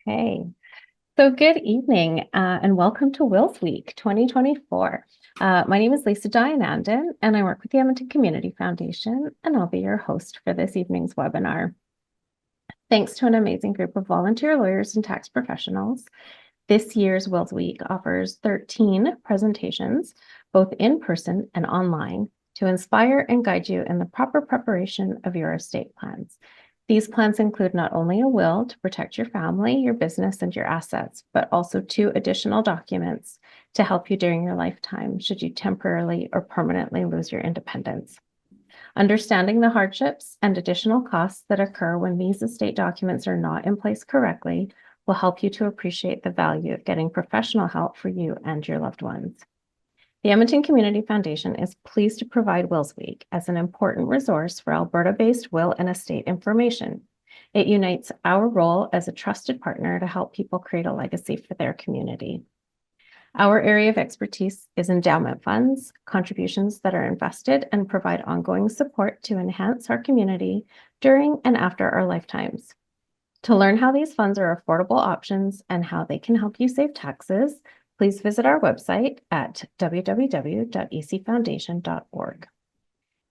Okay, so good evening and welcome to Wills Week 2024. My name is Lisa Dianandan and I work with the Edmonton Community Foundation, and I'll be your host for this evening's webinar. Thanks to an amazing group of volunteer lawyers and tax professionals, this year's Wills Week offers 13 presentations, both in person and online, to inspire and guide you in the proper preparation of your estate plans. These plans include not only a will to protect your family, your business, and your assets, but also 2 additional documents to help you during your lifetime should you temporarily or permanently lose your independence. Understanding the hardships and additional costs that occur when these estate documents are not in place correctly will help you to appreciate the value of getting professional help for you and your loved ones. The Edmonton Community Foundation is pleased to provide Wills Week as an important resource for Alberta-based will and estate information. It unites our role as a trusted partner to help people create a legacy for their community. Our area of expertise is endowment funds, contributions that are invested and provide ongoing support to enhance our community during and after our lifetimes. To learn how these funds are affordable options and how they can help you save taxes, please visit our website at www.ecfoundation.org.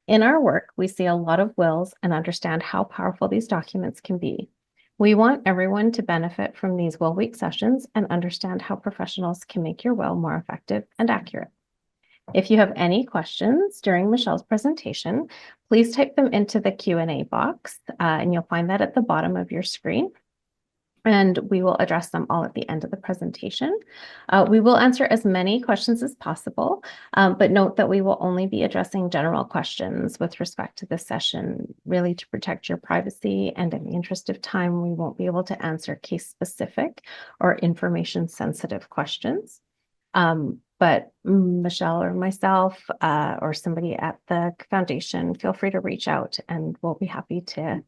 In our work, we see a lot of wills and understand how powerful these documents can be. We want everyone to benefit from these Will Week sessions and understand how professionals can make your will more effective and accurate. If you have any questions during Michelle's presentation, please type them into the Q&A box, and you'll find that at the bottom of your screen. And we will address them all at the end of the presentation. We will answer as many questions as possible, but note that we will only be addressing general questions with respect to this session, really to protect your privacy, and in the interest of time, we won't be able to answer case-specific or information-sensitive questions. But Michelle or myself or somebody at the foundation, feel free to reach out and we'll be happy to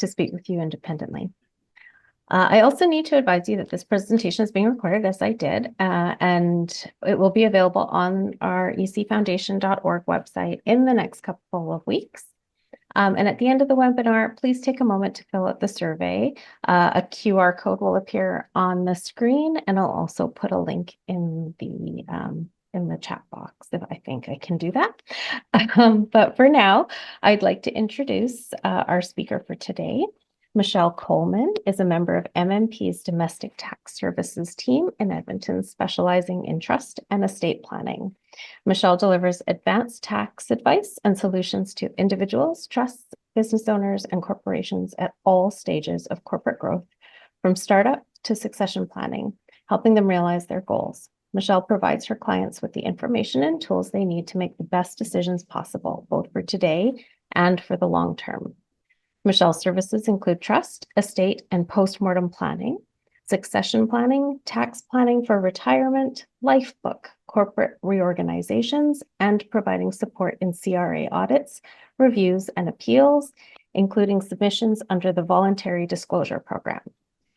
speak with you independently. I also need to advise you that this presentation is being recorded, as I did, and it will be available on our ecfoundation.org website in the next couple of weeks. And at the end of the webinar, please take a moment to fill out the survey. A QR code will appear on the screen, and I'll also put a link in the chat box if I think I can do that. But for now, I'd like to introduce our speaker for today. Michelle Coleman is a member of MMP's Domestic Tax Services team in Edmonton, specializing in trust and estate planning. Michelle delivers advanced tax advice and solutions to individuals, trusts, business owners, and corporations at all stages of corporate growth, from startup to succession planning, helping them realize their goals. Michelle provides her clients with the information and tools they need to make the best decisions possible, both for today and for the long term. Michelle's services include trust, estate, and postmortem planning, succession planning, tax planning for retirement, life book, corporate reorganizations, and providing support in CRA audits, reviews, and appeals, including submissions under the Voluntary Disclosure Program.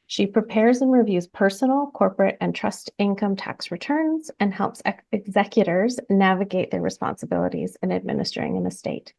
She prepares and reviews personal, corporate, and trust income tax returns and helps executors navigate their responsibilities in administering an estate.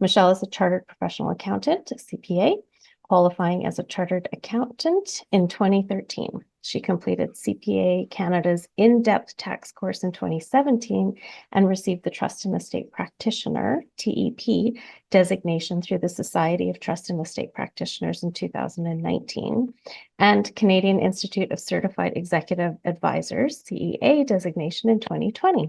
Michelle is a chartered professional accountant, CPA, qualifying as a chartered accountant in 2013. She completed CPA Canada's in-depth tax course in 2017 and received the Trust and Estate Practitioner, TEP, designation through the Society of Trust and Estate Practitioners in 2019, and Canadian Institute of Certified Executive Advisors, CEA, designation in 2020.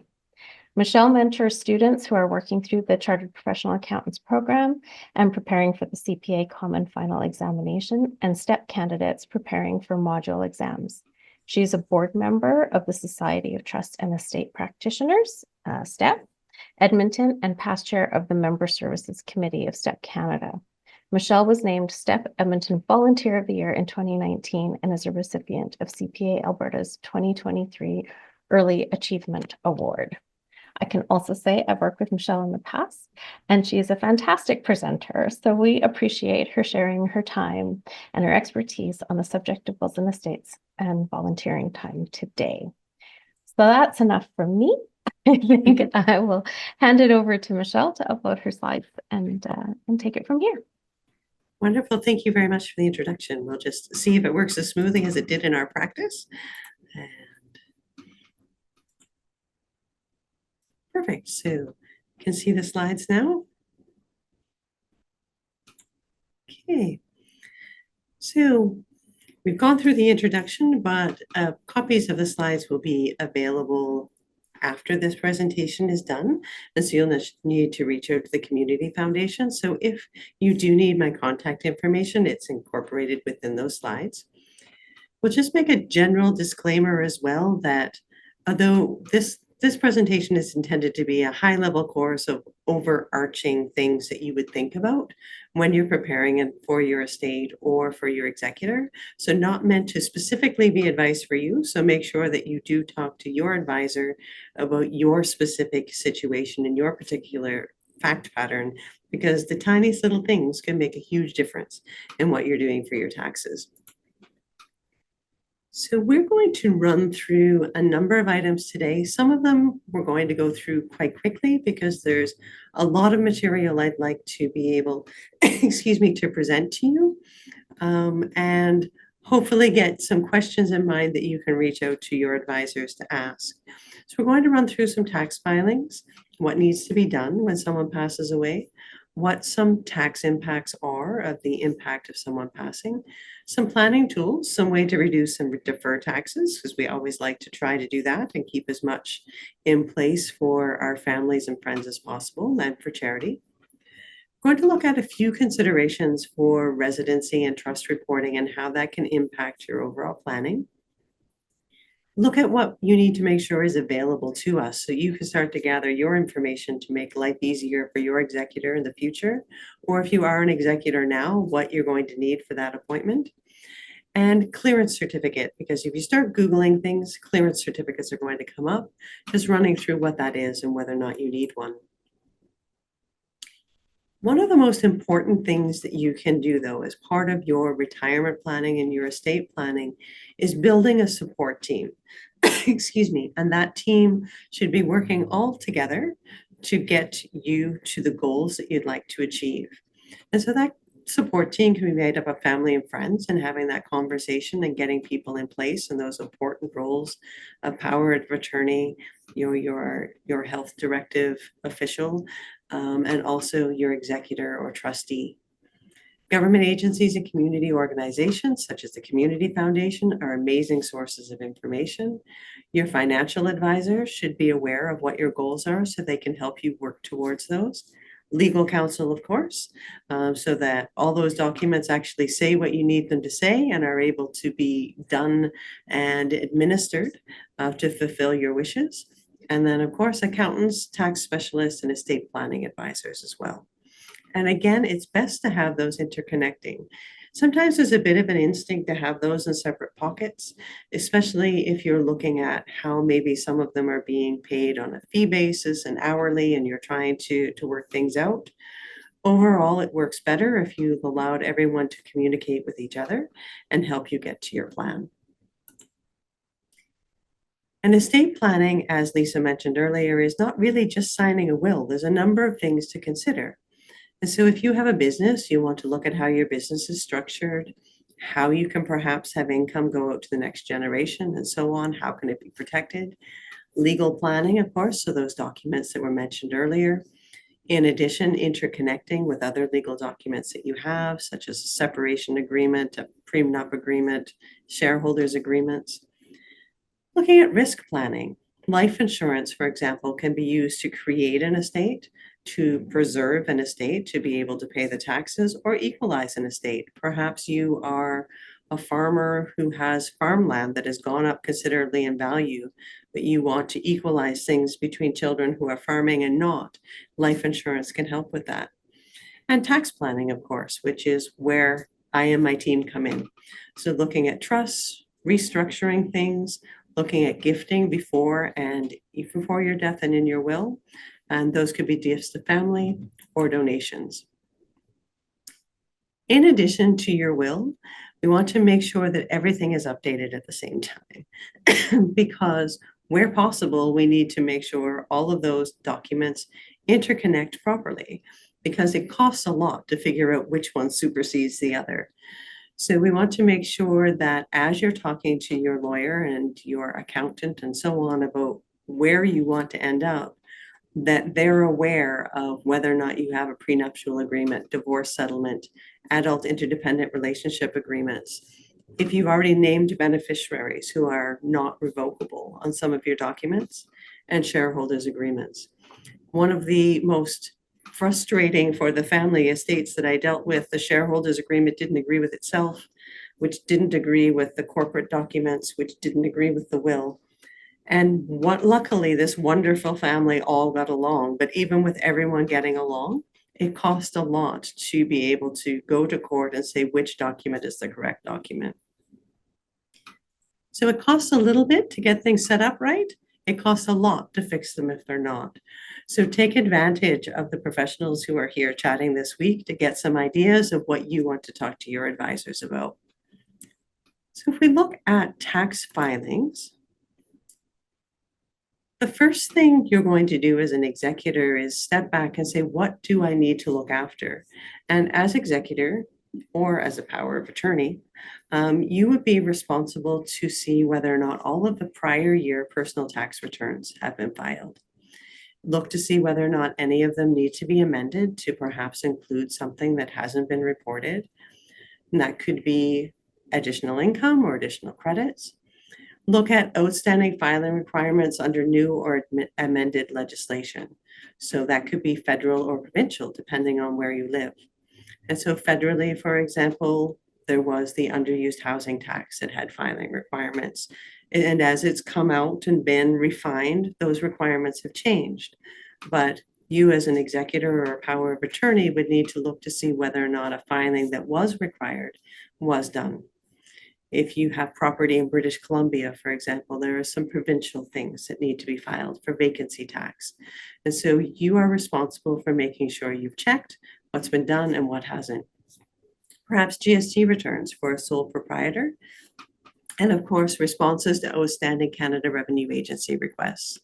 Michelle mentors students who are working through the Chartered Professional Accountants program and preparing for the CPA Common Final Examination, and STEP candidates preparing for module exams. She is a board member of the Society of Trust and Estate Practitioners, STEP, Edmonton, and past chair of the Member Services Committee of STEP Canada. Michelle was named STEP Edmonton Volunteer of the Year in 2019 and is a recipient of CPA Alberta's 2023 Early Achievement Award. I can also say I've worked with Michelle in the past, and she is a fantastic presenter. So we appreciate her sharing her time and her expertise on the subject of wills and estates and volunteering time today. So that's enough from me. I think I will hand it over to Michelle to upload her slides and take it from here. Wonderful. Thank you very much for the introduction. We'll just see if it works as smoothly as it did in our practice. And perfect. So you can see the slides now. Okay. So we've gone through the introduction, but copies of the slides will be available after this presentation is done. And so you'll need to reach out to the Community Foundation. So if you do need my contact information, it's incorporated within those slides. We'll just make a general disclaimer as well that although this presentation is intended to be a high-level course of overarching things that you would think about when you're preparing it for your estate or for your executor, so not meant to specifically be advice for you. So make sure that you do talk to your advisor about your specific situation and your particular fact pattern, because the tiniest little things can make a huge difference in what you're doing for your taxes. So we're going to run through a number of items today. Some of them we're going to go through quite quickly because there's a lot of material I'd like to be able, excuse me, to present to you, and hopefully get some questions in mind that you can reach out to your advisors to ask. So we're going to run through some tax filings, what needs to be done when someone passes away, what some tax impacts are of the impact of someone passing, some planning tools, some way to reduce and defer taxes, because we always like to try to do that and keep as much in place for our families and friends as possible and for charity. We're going to look at a few considerations for residency and trust reporting and how that can impact your overall planning. Look at what you need to make sure is available to us so you can start to gather your information to make life easier for your executor in the future, or if you are an executor now, what you're going to need for that appointment. And clearance certificate, because if you start Googling things, clearance certificates are going to come up, just running through what that is and whether or not you need one. One of the most important things that you can do, though, as part of your retirement planning and your estate planning is building a support team. Excuse me. And that team should be working all together to get you to the goals that you'd like to achieve. And so that support team can be made up of family and friends, and having that conversation and getting people in place in those important roles of power of attorney, your health directive official, and also your executor or trustee. Government agencies and community organizations such as the Community Foundation are amazing sources of information. Your financial advisor should be aware of what your goals are so they can help you work towards those. Legal counsel, of course, so that all those documents actually say what you need them to say and are able to be done and administered to fulfill your wishes. And then, of course, accountants, tax specialists, and estate planning advisors as well. And again, it's best to have those interconnecting. Sometimes there's a bit of an instinct to have those in separate pockets, especially if you're looking at how maybe some of them are being paid on a fee basis and hourly, and you're trying to work things out. Overall, it works better if you've allowed everyone to communicate with each other and help you get to your plan. And estate planning, as Lisa mentioned earlier, is not really just signing a will. There's a number of things to consider. And so if you have a business, you want to look at how your business is structured, how you can perhaps have income go out to the next generation and so on. How can it be protected? Legal planning, of course, so those documents that were mentioned earlier. In addition, interconnecting with other legal documents that you have, such as a separation agreement, a prenup agreement, shareholders agreements. Looking at risk planning. Life insurance, for example, can be used to create an estate, to preserve an estate, to be able to pay the taxes, or equalize an estate. Perhaps you are a farmer who has farmland that has gone up considerably in value, but you want to equalize things between children who are farming and not. Life insurance can help with that. And tax planning, of course, which is where I and my team come in. So looking at trusts, restructuring things, looking at gifting before your death and in your will. And those could be gifts to family or donations. In addition to your will, we want to make sure that everything is updated at the same time because where possible, we need to make sure all of those documents interconnect properly. because it costs a lot to figure out which one supersedes the other. So we want to make sure that as you're talking to your lawyer and your accountant and so on about where you want to end up, that they're aware of whether or not you have a prenuptial agreement, divorce settlement, adult interdependent relationship agreements. If you've already named beneficiaries who are not revocable on some of your documents, and shareholders agreements. One of the most frustrating for the family estates that I dealt with, the shareholders agreement didn't agree with itself, which didn't agree with the corporate documents, which didn't agree with the will. And luckily, this wonderful family all got along, but even with everyone getting along, it cost a lot to be able to go to court and say which document is the correct document. So it costs a little bit to get things set up right. It costs a lot to fix them if they're not. So take advantage of the professionals who are here chatting this week to get some ideas of what you want to talk to your advisors about. So if we look at tax filings, the first thing you're going to do as an executor is step back and say, what do I need to look after? And as executor or as a power of attorney, you would be responsible to see whether or not all of the prior year personal tax returns have been filed. Look to see whether or not any of them need to be amended to perhaps include something that hasn't been reported. And that could be additional income or additional credits. Look at outstanding filing requirements under new or amended legislation. So that could be federal or provincial, depending on where you live. And so federally, for example, there was the underused housing tax that had filing requirements. And as it's come out and been refined, those requirements have changed. But you as an executor or a power of attorney would need to look to see whether or not a filing that was required was done. If you have property in British Columbia, for example, there are some provincial things that need to be filed for vacancy tax. And so you are responsible for making sure you've checked what's been done and what hasn't. Perhaps GST returns for a sole proprietor. And of course, responses to outstanding Canada Revenue Agency requests.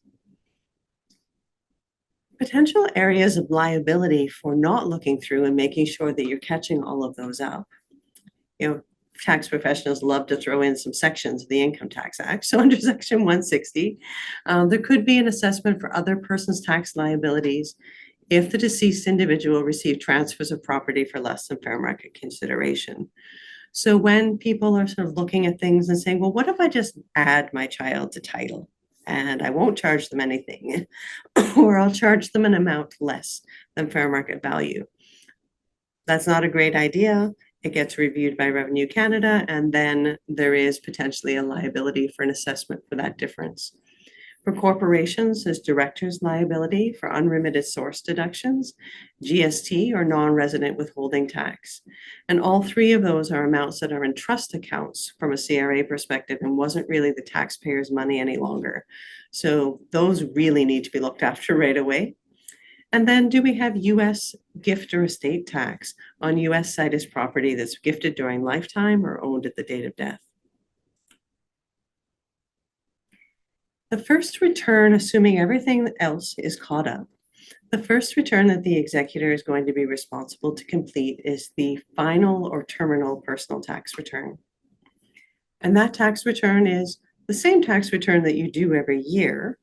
Potential areas of liability for not looking through and making sure that you're catching all of those up. Tax professionals love to throw in some sections of the Income Tax Act. So under Section 160, there could be an assessment for other persons' tax liabilities if the deceased individual received transfers of property for less than fair market consideration. So when people are sort of looking at things and saying, well, what if I just add my child to title and I won't charge them anything, or I'll charge them an amount less than fair market value? That's not a great idea. It gets reviewed by Revenue Canada, and then there is potentially a liability for an assessment for that difference. For corporations, there's director's liability for unremitted source deductions, GST or non-resident withholding tax. And all three of those are amounts that are in trust accounts from a CRA perspective and wasn't really the taxpayer's money any longer. So those really need to be looked after right away. And then do we have US gift or estate tax on US situs property that's gifted during lifetime or owned at the date of death? The first return, assuming everything else is caught up, the first return that the executor is going to be responsible to complete is the final or terminal personal tax return. And that tax return is the same tax return that you do every year,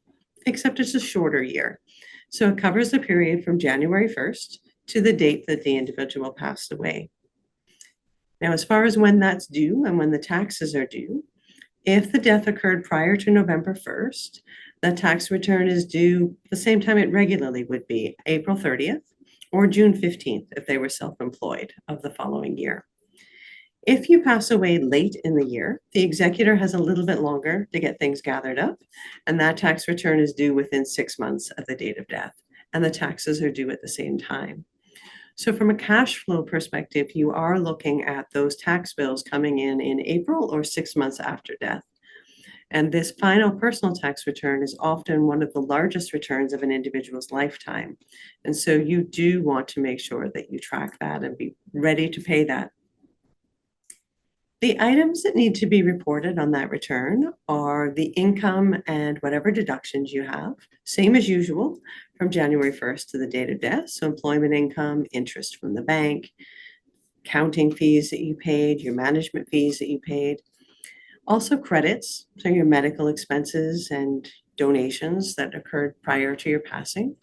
except it's a shorter year. So it covers the period from January 1st to the date that the individual passed away. Now, as far as when that's due and when the taxes are due, if the death occurred prior to November 1st, the tax return is due the same time it regularly would be, April 30th or June 15th if they were self-employed of the following year. If you pass away late in the year, the executor has a little bit longer to get things gathered up, and that tax return is due within 6 months of the date of death, and the taxes are due at the same time. So from a cash flow perspective, you are looking at those tax bills coming in April or 6 months after death. And this final personal tax return is often one of the largest returns of an individual's lifetime. And so you do want to make sure that you track that and be ready to pay that. The items that need to be reported on that return are the income and whatever deductions you have, same as usual, from January 1st to the date of death. So employment income, interest from the bank, counting fees that you paid, your management fees that you paid. Also credits, so your medical expenses and donations that occurred prior to your passing.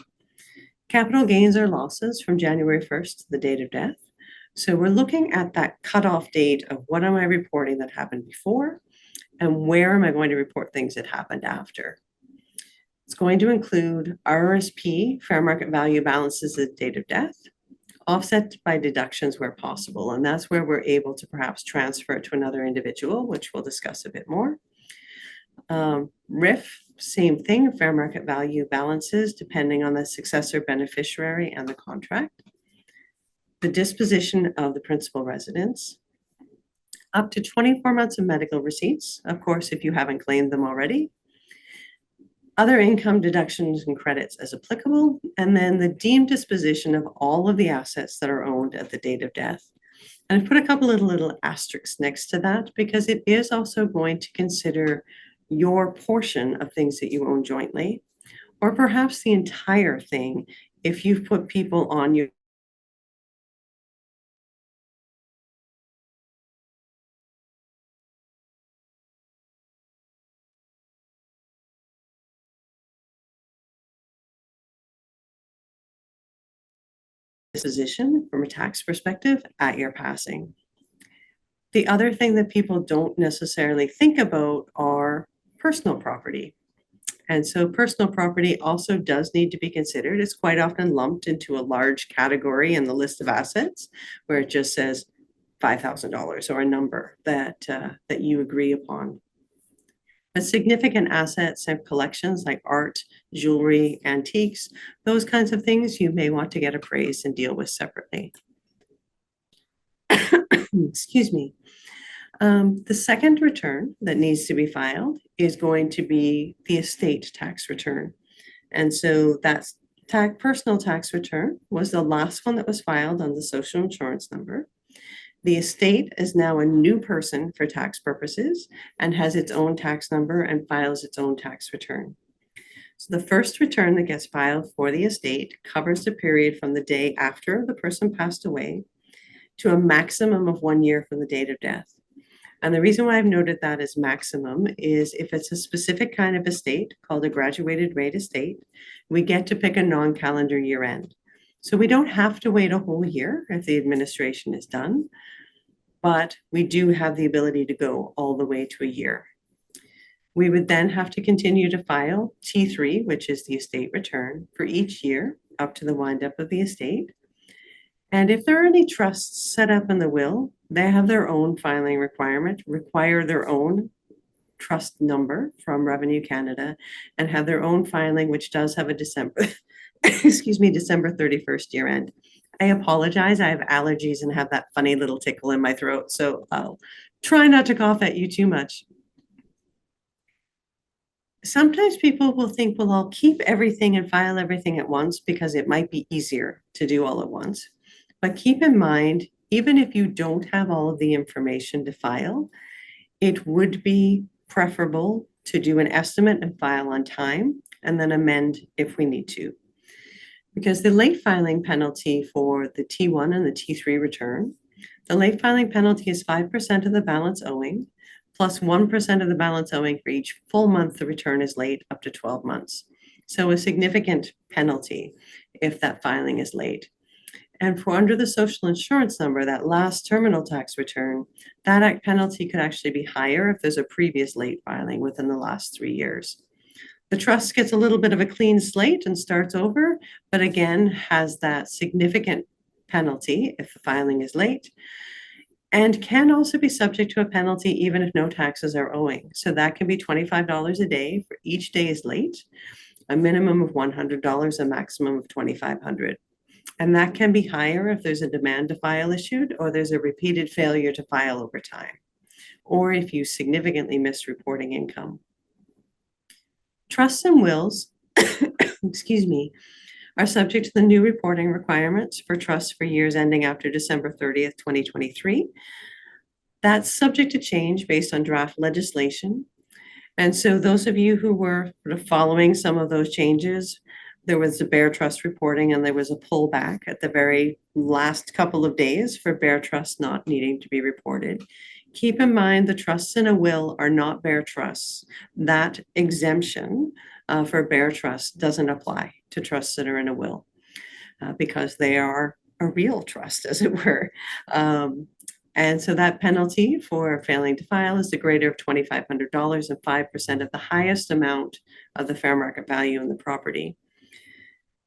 Capital gains or losses from January 1st to the date of death. So we're looking at that cutoff date of what am I reporting that happened before and where am I going to report things that happened after. It's going to include RRSP, fair market value balances at the date of death, offset by deductions where possible. And that's where we're able to perhaps transfer it to another individual, which we'll discuss a bit more. RIF, same thing, fair market value balances depending on the successor beneficiary and the contract. The disposition of the principal residence. Up to 24 months of medical receipts, of course, if you haven't claimed them already. Other income deductions and credits as applicable, and then the deemed disposition of all of the assets that are owned at the date of death. And I've put a couple of little asterisks next to that because it is also going to consider your portion of things that you own jointly, or perhaps the entire thing if you've put people on your disposition from a tax perspective at your passing. The other thing that people don't necessarily think about are personal property. And so personal property also does need to be considered. It's quite often lumped into a large category in the list of assets where it just says $5,000 or a number that you agree upon. But significant assets and collections like art, jewelry, antiques, those kinds of things you may want to get appraised and deal with separately. Excuse me. The second return that needs to be filed is going to be the estate tax return. And so that's personal tax return was the last one that was filed on the social insurance number. The estate is now a new person for tax purposes and has its own tax number and files its own tax return. So the first return that gets filed for the estate covers the period from the day after the person passed away to a maximum of 1 year from the date of death. And the reason why I've noted that as maximum is if it's a specific kind of estate called a graduated rate estate, we get to pick a non-calendar year end. So we don't have to wait a whole year if the administration is done, but we do have the ability to go all the way to a year. We would then have to continue to file T3, which is the estate return, for each year up to the wind up of the estate. And if there are any trusts set up in the will, they have their own filing requirement, require their own trust number from Revenue Canada, and have their own filing, which does have a December 31st year end. I apologize, I have allergies and have that funny little tickle in my throat, so I'll try not to cough at you too much. Sometimes people will think, well, I'll keep everything and file everything at once because it might be easier to do all at once. But keep in mind, even if you don't have all of the information to file, it would be preferable to do an estimate and file on time and then amend if we need to. Because the late filing penalty for the T1 and the T3 return, the late filing penalty is 5% of the balance owing, plus 1% of the balance owing for each full month the return is late up to 12 months. So a significant penalty if that filing is late. And for under the social insurance number, that last terminal tax return, that penalty could actually be higher if there's a previous late filing within the last 3 years. The trust gets a little bit of a clean slate and starts over, but again, has that significant penalty if the filing is late, and can also be subject to a penalty even if no taxes are owing. So that can be $25 a day for each day is late, a minimum of $100, a maximum of $2,500. And that can be higher if there's a demand to file issued or there's a repeated failure to file over time, or if you significantly miss reporting income. Trusts and wills, excuse me, are subject to the new reporting requirements for trusts for years ending after December 30th, 2023. That's subject to change based on draft legislation. And so those of you who were sort of following some of those changes, there was the Bear Trust reporting and there was a pullback at the very last couple of days for Bear Trust not needing to be reported. Keep in mind the trusts in a will are not Bear Trusts. That exemption for Bear Trust doesn't apply to trusts that are in a will because they are a real trust, as it were. And so that penalty for failing to file is the greater of $2,500 and 5% of the highest amount of the fair market value in the property.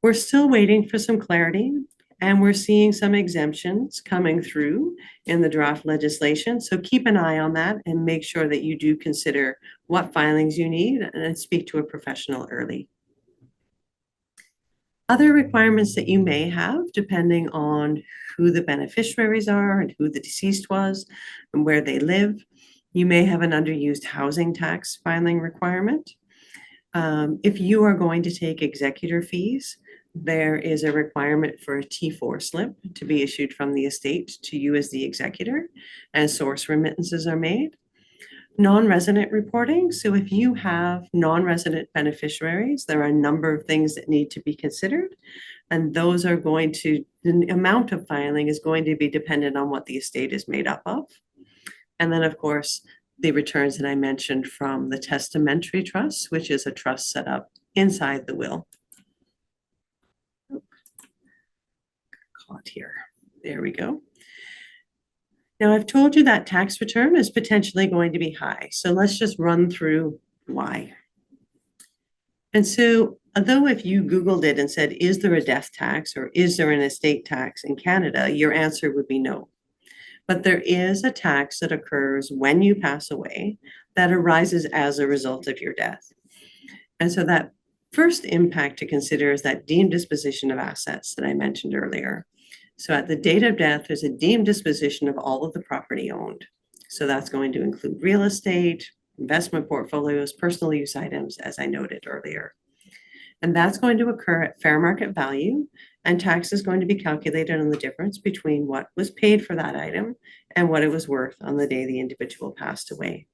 We're still waiting for some clarity, and we're seeing some exemptions coming through in the draft legislation. So keep an eye on that and make sure that you do consider what filings you need and speak to a professional early. Other requirements that you may have, depending on who the beneficiaries are and who the deceased was and where they live, you may have an underused housing tax filing requirement. If you are going to take executor fees, there is a requirement for a T4 slip to be issued from the estate to you as the executor, and source remittances are made. Non-resident reporting. So if you have non-resident beneficiaries, there are a number of things that need to be considered. And those are going to, the amount of filing is going to be dependent on what the estate is made up of. And then, of course, the returns that I mentioned from the testamentary trust, which is a trust set up inside the will. Caught here. There we go. Now, I've told you that tax return is potentially going to be high. So let's just run through why. And so, although if you Googled it and said, is there a death tax or is there an estate tax in Canada, your answer would be no. But there is a tax that occurs when you pass away that arises as a result of your death. And so that first impact to consider is that deemed disposition of assets that I mentioned earlier. So at the date of death, there's a deemed disposition of all of the property owned. So that's going to include real estate, investment portfolios, personal use items, as I noted earlier. And that's going to occur at fair market value, and tax is going to be calculated on the difference between what was paid for that item and what it was worth on the day the individual passed away.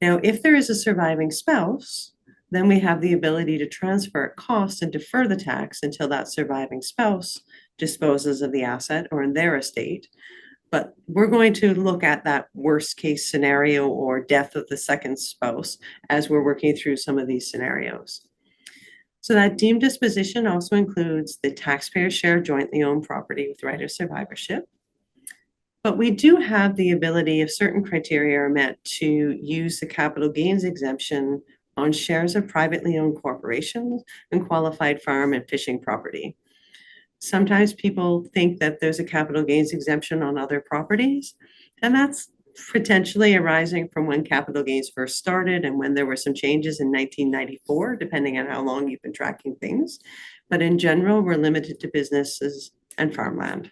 Now, if there is a surviving spouse, then we have the ability to transfer at cost and defer the tax until that surviving spouse disposes of the asset or in their estate. But we're going to look at that worst case scenario or death of the second spouse as we're working through some of these scenarios. So that deemed disposition also includes the taxpayer's share jointly owned property with right of survivorship. But we do have the ability, if certain criteria are met, to use the capital gains exemption on shares of privately owned corporations and qualified farm and fishing property. Sometimes people think that there's a capital gains exemption on other properties, and that's potentially arising from when capital gains first started and when there were some changes in 1994, depending on how long you've been tracking things. But in general, we're limited to businesses and farmland.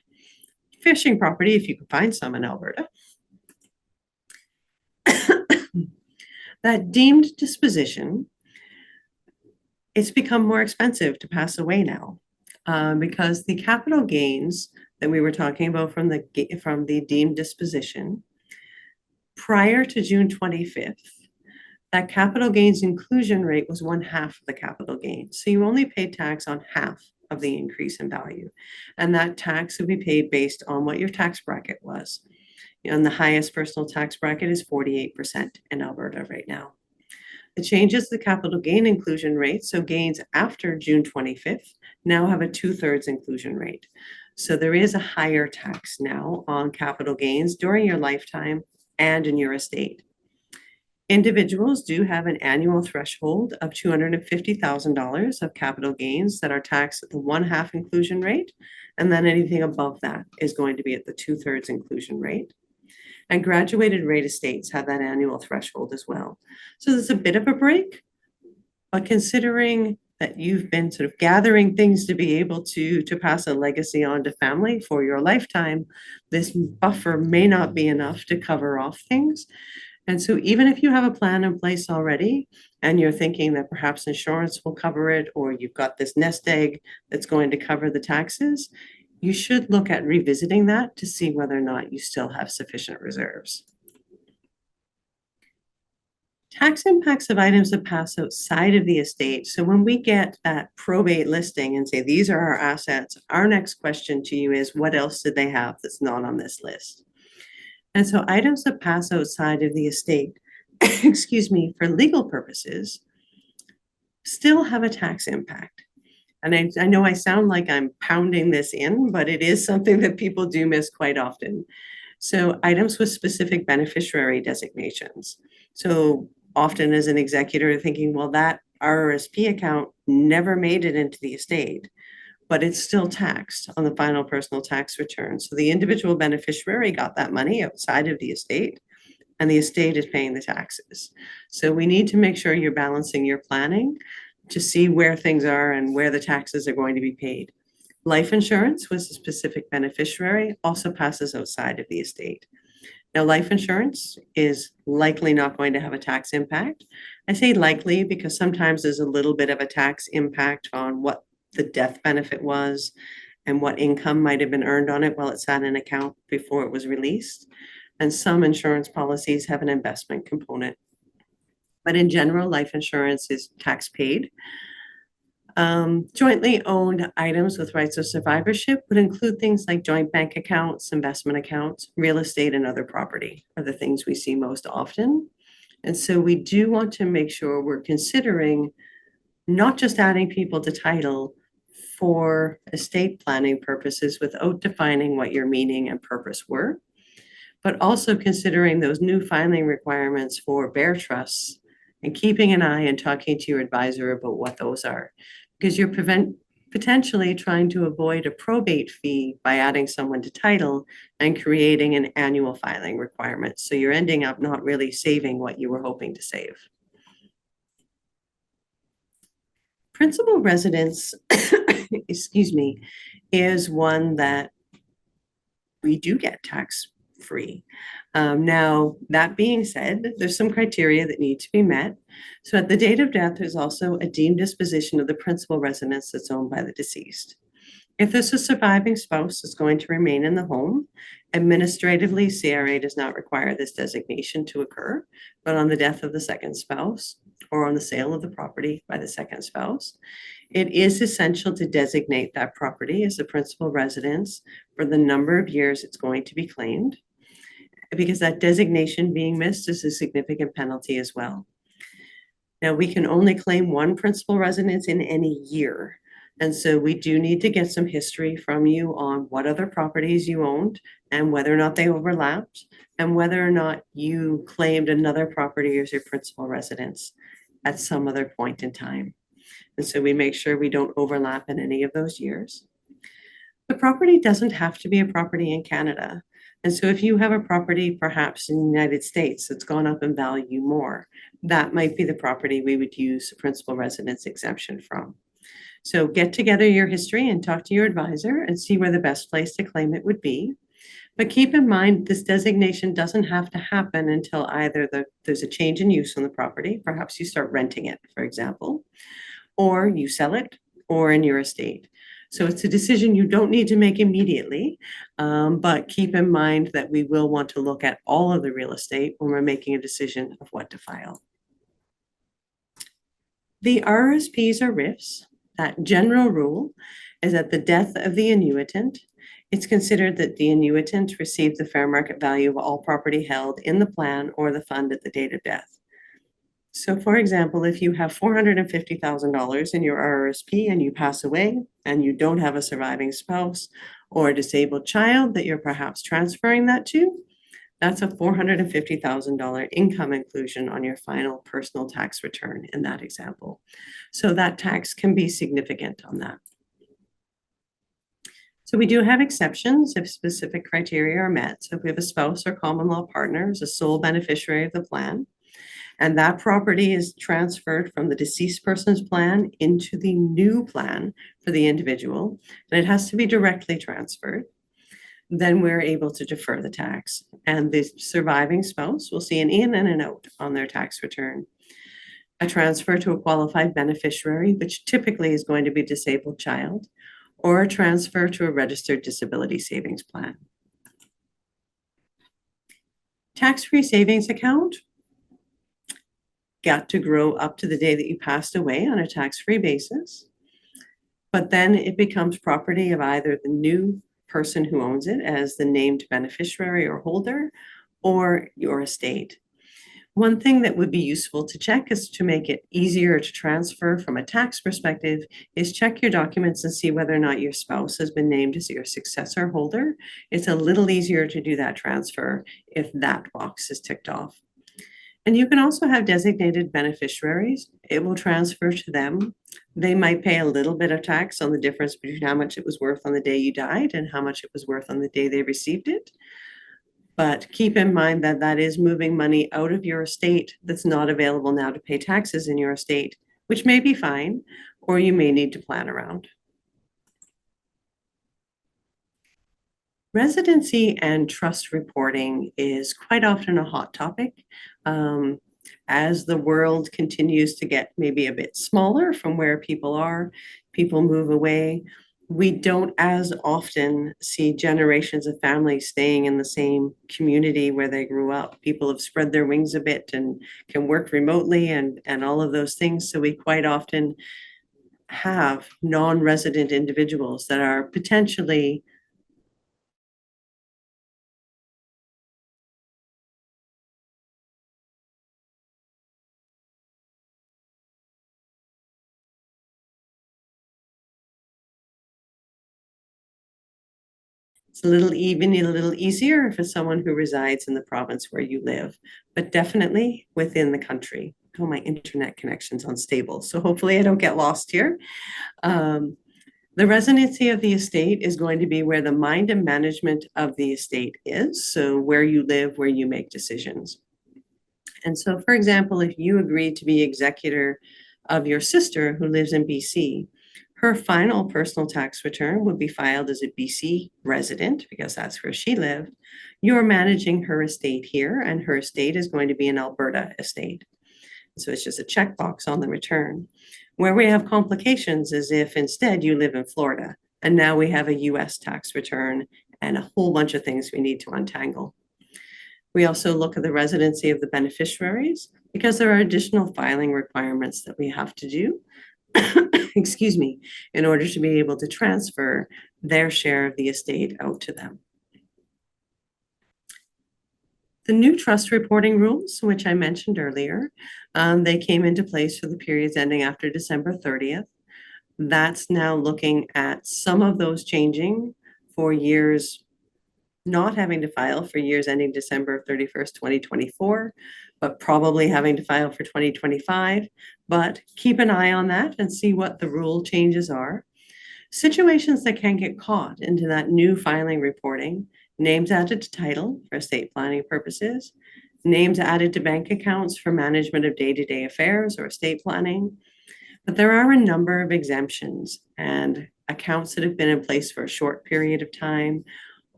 Fishing property, if you can find some in Alberta. That deemed disposition, it's become more expensive to pass away now. Because the capital gains that we were talking about from the deemed disposition, prior to June 25th, that capital gains inclusion rate was 1/2 of the capital gain. So you only paid tax on half of the increase in value. And that tax would be paid based on what your tax bracket was. And the highest personal tax bracket is 48% in Alberta right now. The changes to the capital gain inclusion rate, so gains after June 25th, now have a 2/3 inclusion rate. So there is a higher tax now on capital gains during your lifetime and in your estate. Individuals do have an annual threshold of $250,000 of capital gains that are taxed at the 1/2 inclusion rate, and then anything above that is going to be at the 2/3 inclusion rate. And graduated rate estates have that annual threshold as well. So there's a bit of a break, but considering that you've been sort of gathering things to be able to pass a legacy on to family for your lifetime, this buffer may not be enough to cover off things. And so even if you have a plan in place already, and you're thinking that perhaps insurance will cover it, or you've got this nest egg that's going to cover the taxes, you should look at revisiting that to see whether or not you still have sufficient reserves. Tax impacts of items that pass outside of the estate. So when we get that probate listing and say, these are our assets, our next question to you is, what else did they have that's not on this list? And so items that pass outside of the estate, excuse me, for legal purposes, still have a tax impact. And I know I sound like I'm pounding this in, but it is something that people do miss quite often. So items with specific beneficiary designations. So often as an executor thinking, well, that RRSP account never made it into the estate, but it's still taxed on the final personal tax return. So the individual beneficiary got that money outside of the estate, and the estate is paying the taxes. So we need to make sure you're balancing your planning to see where things are and where the taxes are going to be paid. Life insurance with a specific beneficiary also passes outside of the estate. Now, life insurance is likely not going to have a tax impact. I say likely because sometimes there's a little bit of a tax impact on what the death benefit was and what income might have been earned on it while it sat in an account before it was released. And some insurance policies have an investment component. But in general, life insurance is tax paid. Jointly owned items with rights of survivorship would include things like joint bank accounts, investment accounts, real estate, and other property are the things we see most often. And so we do want to make sure we're considering not just adding people to title for estate planning purposes without defining what your meaning and purpose were, but also considering those new filing requirements for bare trusts and keeping an eye and talking to your advisor about what those are. Because you're potentially trying to avoid a probate fee by adding someone to title and creating an annual filing requirement. So you're ending up not really saving what you were hoping to save. Principal residence, excuse me, is one that we do get tax free. Now, that being said, there's some criteria that need to be met. So at the date of death, there's also a deemed disposition of the principal residence that's owned by the deceased. If there's a surviving spouse that's going to remain in the home, administratively, CRA does not require this designation to occur, but on the death of the second spouse or on the sale of the property by the second spouse, it is essential to designate that property as the principal residence for the number of years it's going to be claimed, because that designation being missed is a significant penalty as well. Now, we can only claim one principal residence in any year. And so we do need to get some history from you on what other properties you owned and whether or not they overlapped and whether or not you claimed another property as your principal residence at some other point in time. And so we make sure we don't overlap in any of those years. The property doesn't have to be a property in Canada. And so if you have a property perhaps in the United States that's gone up in value more, that might be the property we would use a principal residence exemption from. So get together your history and talk to your advisor and see where the best place to claim it would be. But keep in mind, this designation doesn't have to happen until either there's a change in use on the property, perhaps you start renting it, for example, or you sell it, or in your estate. So it's a decision you don't need to make immediately, but keep in mind that we will want to look at all of the real estate when we're making a decision of what to file. The RSPs or RIFs, that general rule is at the death of the annuitant, it's considered that the annuitant received the fair market value of all property held in the plan or the fund at the date of death. So for example, if you have $450,000 in your RRSP and you pass away and you don't have a surviving spouse or a disabled child that you're perhaps transferring that to, that's a $450,000 income inclusion on your final personal tax return in that example. So that tax can be significant on that. So we do have exceptions if specific criteria are met. So if we have a spouse or common law partner as a sole beneficiary of the plan, and that property is transferred from the deceased person's plan into the new plan for the individual, and it has to be directly transferred, then we're able to defer the tax. And the surviving spouse will see an in and an out on their tax return. A transfer to a qualified beneficiary, which typically is going to be a disabled child, or a transfer to a registered disability savings plan. Tax-free savings account got to grow up to the day that you passed away on a tax-free basis, but then it becomes property of either the new person who owns it as the named beneficiary or holder, or your estate. One thing that would be useful to check is to make it easier to transfer from a tax perspective is check your documents and see whether or not your spouse has been named as your successor holder. It's a little easier to do that transfer if that box is ticked off. And you can also have designated beneficiaries. It will transfer to them. They might pay a little bit of tax on the difference between how much it was worth on the day you died and how much it was worth on the day they received it. But keep in mind that that is moving money out of your estate that's not available now to pay taxes in your estate, which may be fine, or you may need to plan around. Residency and trust reporting is quite often a hot topic. As the world continues to get maybe a bit smaller from where people are, people move away. We don't as often see generations of families staying in the same community where they grew up. People have spread their wings a bit and can work remotely and all of those things. So we quite often have non-resident individuals that are potentially it's a little easier if it's someone who resides in the province where you live, but definitely within the country. Oh, my internet connection's unstable, so hopefully I don't get lost here. The residency of the estate is going to be where the mind and management of the estate is, so where you live, where you make decisions. And so, for example, if you agreed to be executor of your sister who lives in BC, her final personal tax return would be filed as a BC resident because that's where she lived. You're managing her estate here, and her estate is going to be an Alberta estate. So it's just a checkbox on the return. Where we have complications is if instead you live in Florida, and now we have a US tax return and a whole bunch of things we need to untangle. We also look at the residency of the beneficiaries because there are additional filing requirements that we have to do excuse me, in order to be able to transfer their share of the estate out to them. The new trust reporting rules, which I mentioned earlier, they came into place for the periods ending after December 30th. That's now looking at some of those changing for years not having to file for years ending December 31st, 2024, but probably having to file for 2025. But keep an eye on that and see what the rule changes are. Situations that can get caught into that new filing reporting, names added to title for estate planning purposes, names added to bank accounts for management of day-to-day affairs or estate planning. But there are a number of exemptions and accounts that have been in place for a short period of time,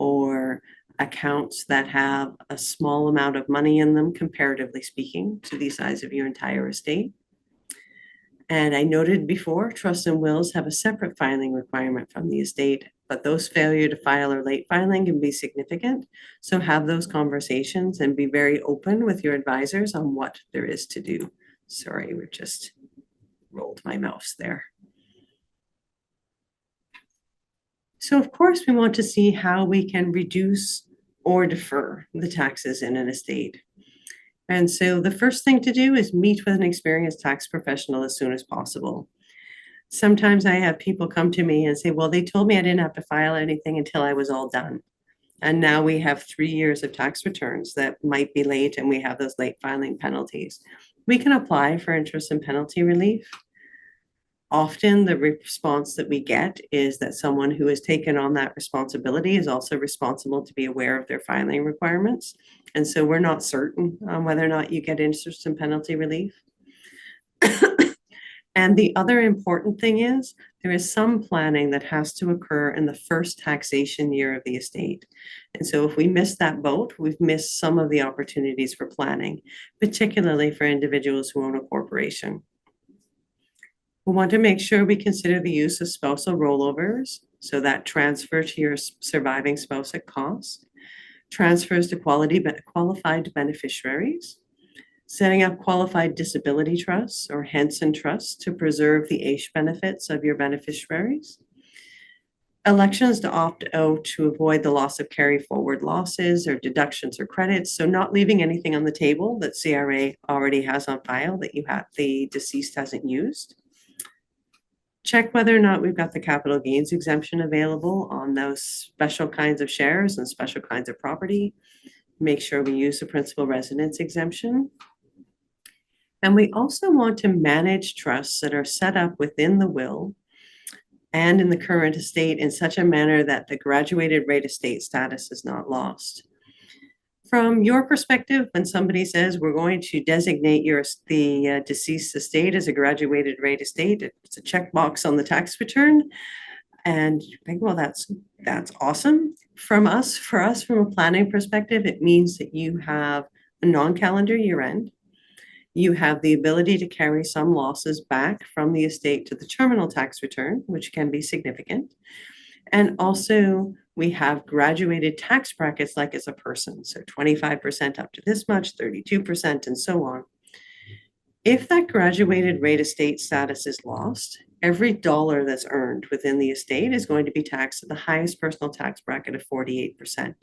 or accounts that have a small amount of money in them, comparatively speaking, to the size of your entire estate. And I noted before, trusts and wills have a separate filing requirement from the estate, but those failure to file or late filing can be significant. So have those conversations and be very open with your advisors on what there is to do. Sorry, we just rolled my mouse there. So of course, we want to see how we can reduce or defer the taxes in an estate. And so the first thing to do is meet with an experienced tax professional as soon as possible. Sometimes I have people come to me and say, well, they told me I didn't have to file anything until I was all done. And now we have 3 years of tax returns that might be late, and we have those late filing penalties. We can apply for interest and penalty relief. Often the response that we get is that someone who has taken on that responsibility is also responsible to be aware of their filing requirements. And so we're not certain on whether or not you get interest and penalty relief. And the other important thing is there is some planning that has to occur in the first taxation year of the estate. And so if we miss that boat, we've missed some of the opportunities for planning, particularly for individuals who own a corporation. We want to make sure we consider the use of spousal rollovers So that transfer to your surviving spouse at cost, transfers to qualified beneficiaries, setting up qualified disability trusts or Henson trusts to preserve the AISH benefits of your beneficiaries, elections to opt out to avoid the loss of carry forward losses or deductions or credits. So not leaving anything on the table that CRA already has on file that the deceased hasn't used. Check whether or not we've got the capital gains exemption available on those special kinds of shares and special kinds of property. Make sure we use the principal residence exemption. And we also want to manage trusts that are set up within the will and in the current estate in such a manner that the graduated rate estate status is not lost. From your perspective, when somebody says we're going to designate the deceased estate as a graduated rate estate, it's a checkbox on the tax return. And you think, well, that's awesome. For us, from a planning perspective, it means that you have a non-calendar year end. You have the ability to carry some losses back from the estate to the terminal tax return, which can be significant. And also, we have graduated tax brackets like as a person. So 25% up to this much, 32%, and so on. If that graduated rate estate status is lost, every dollar that's earned within the estate is going to be taxed at the highest personal tax bracket of 48%.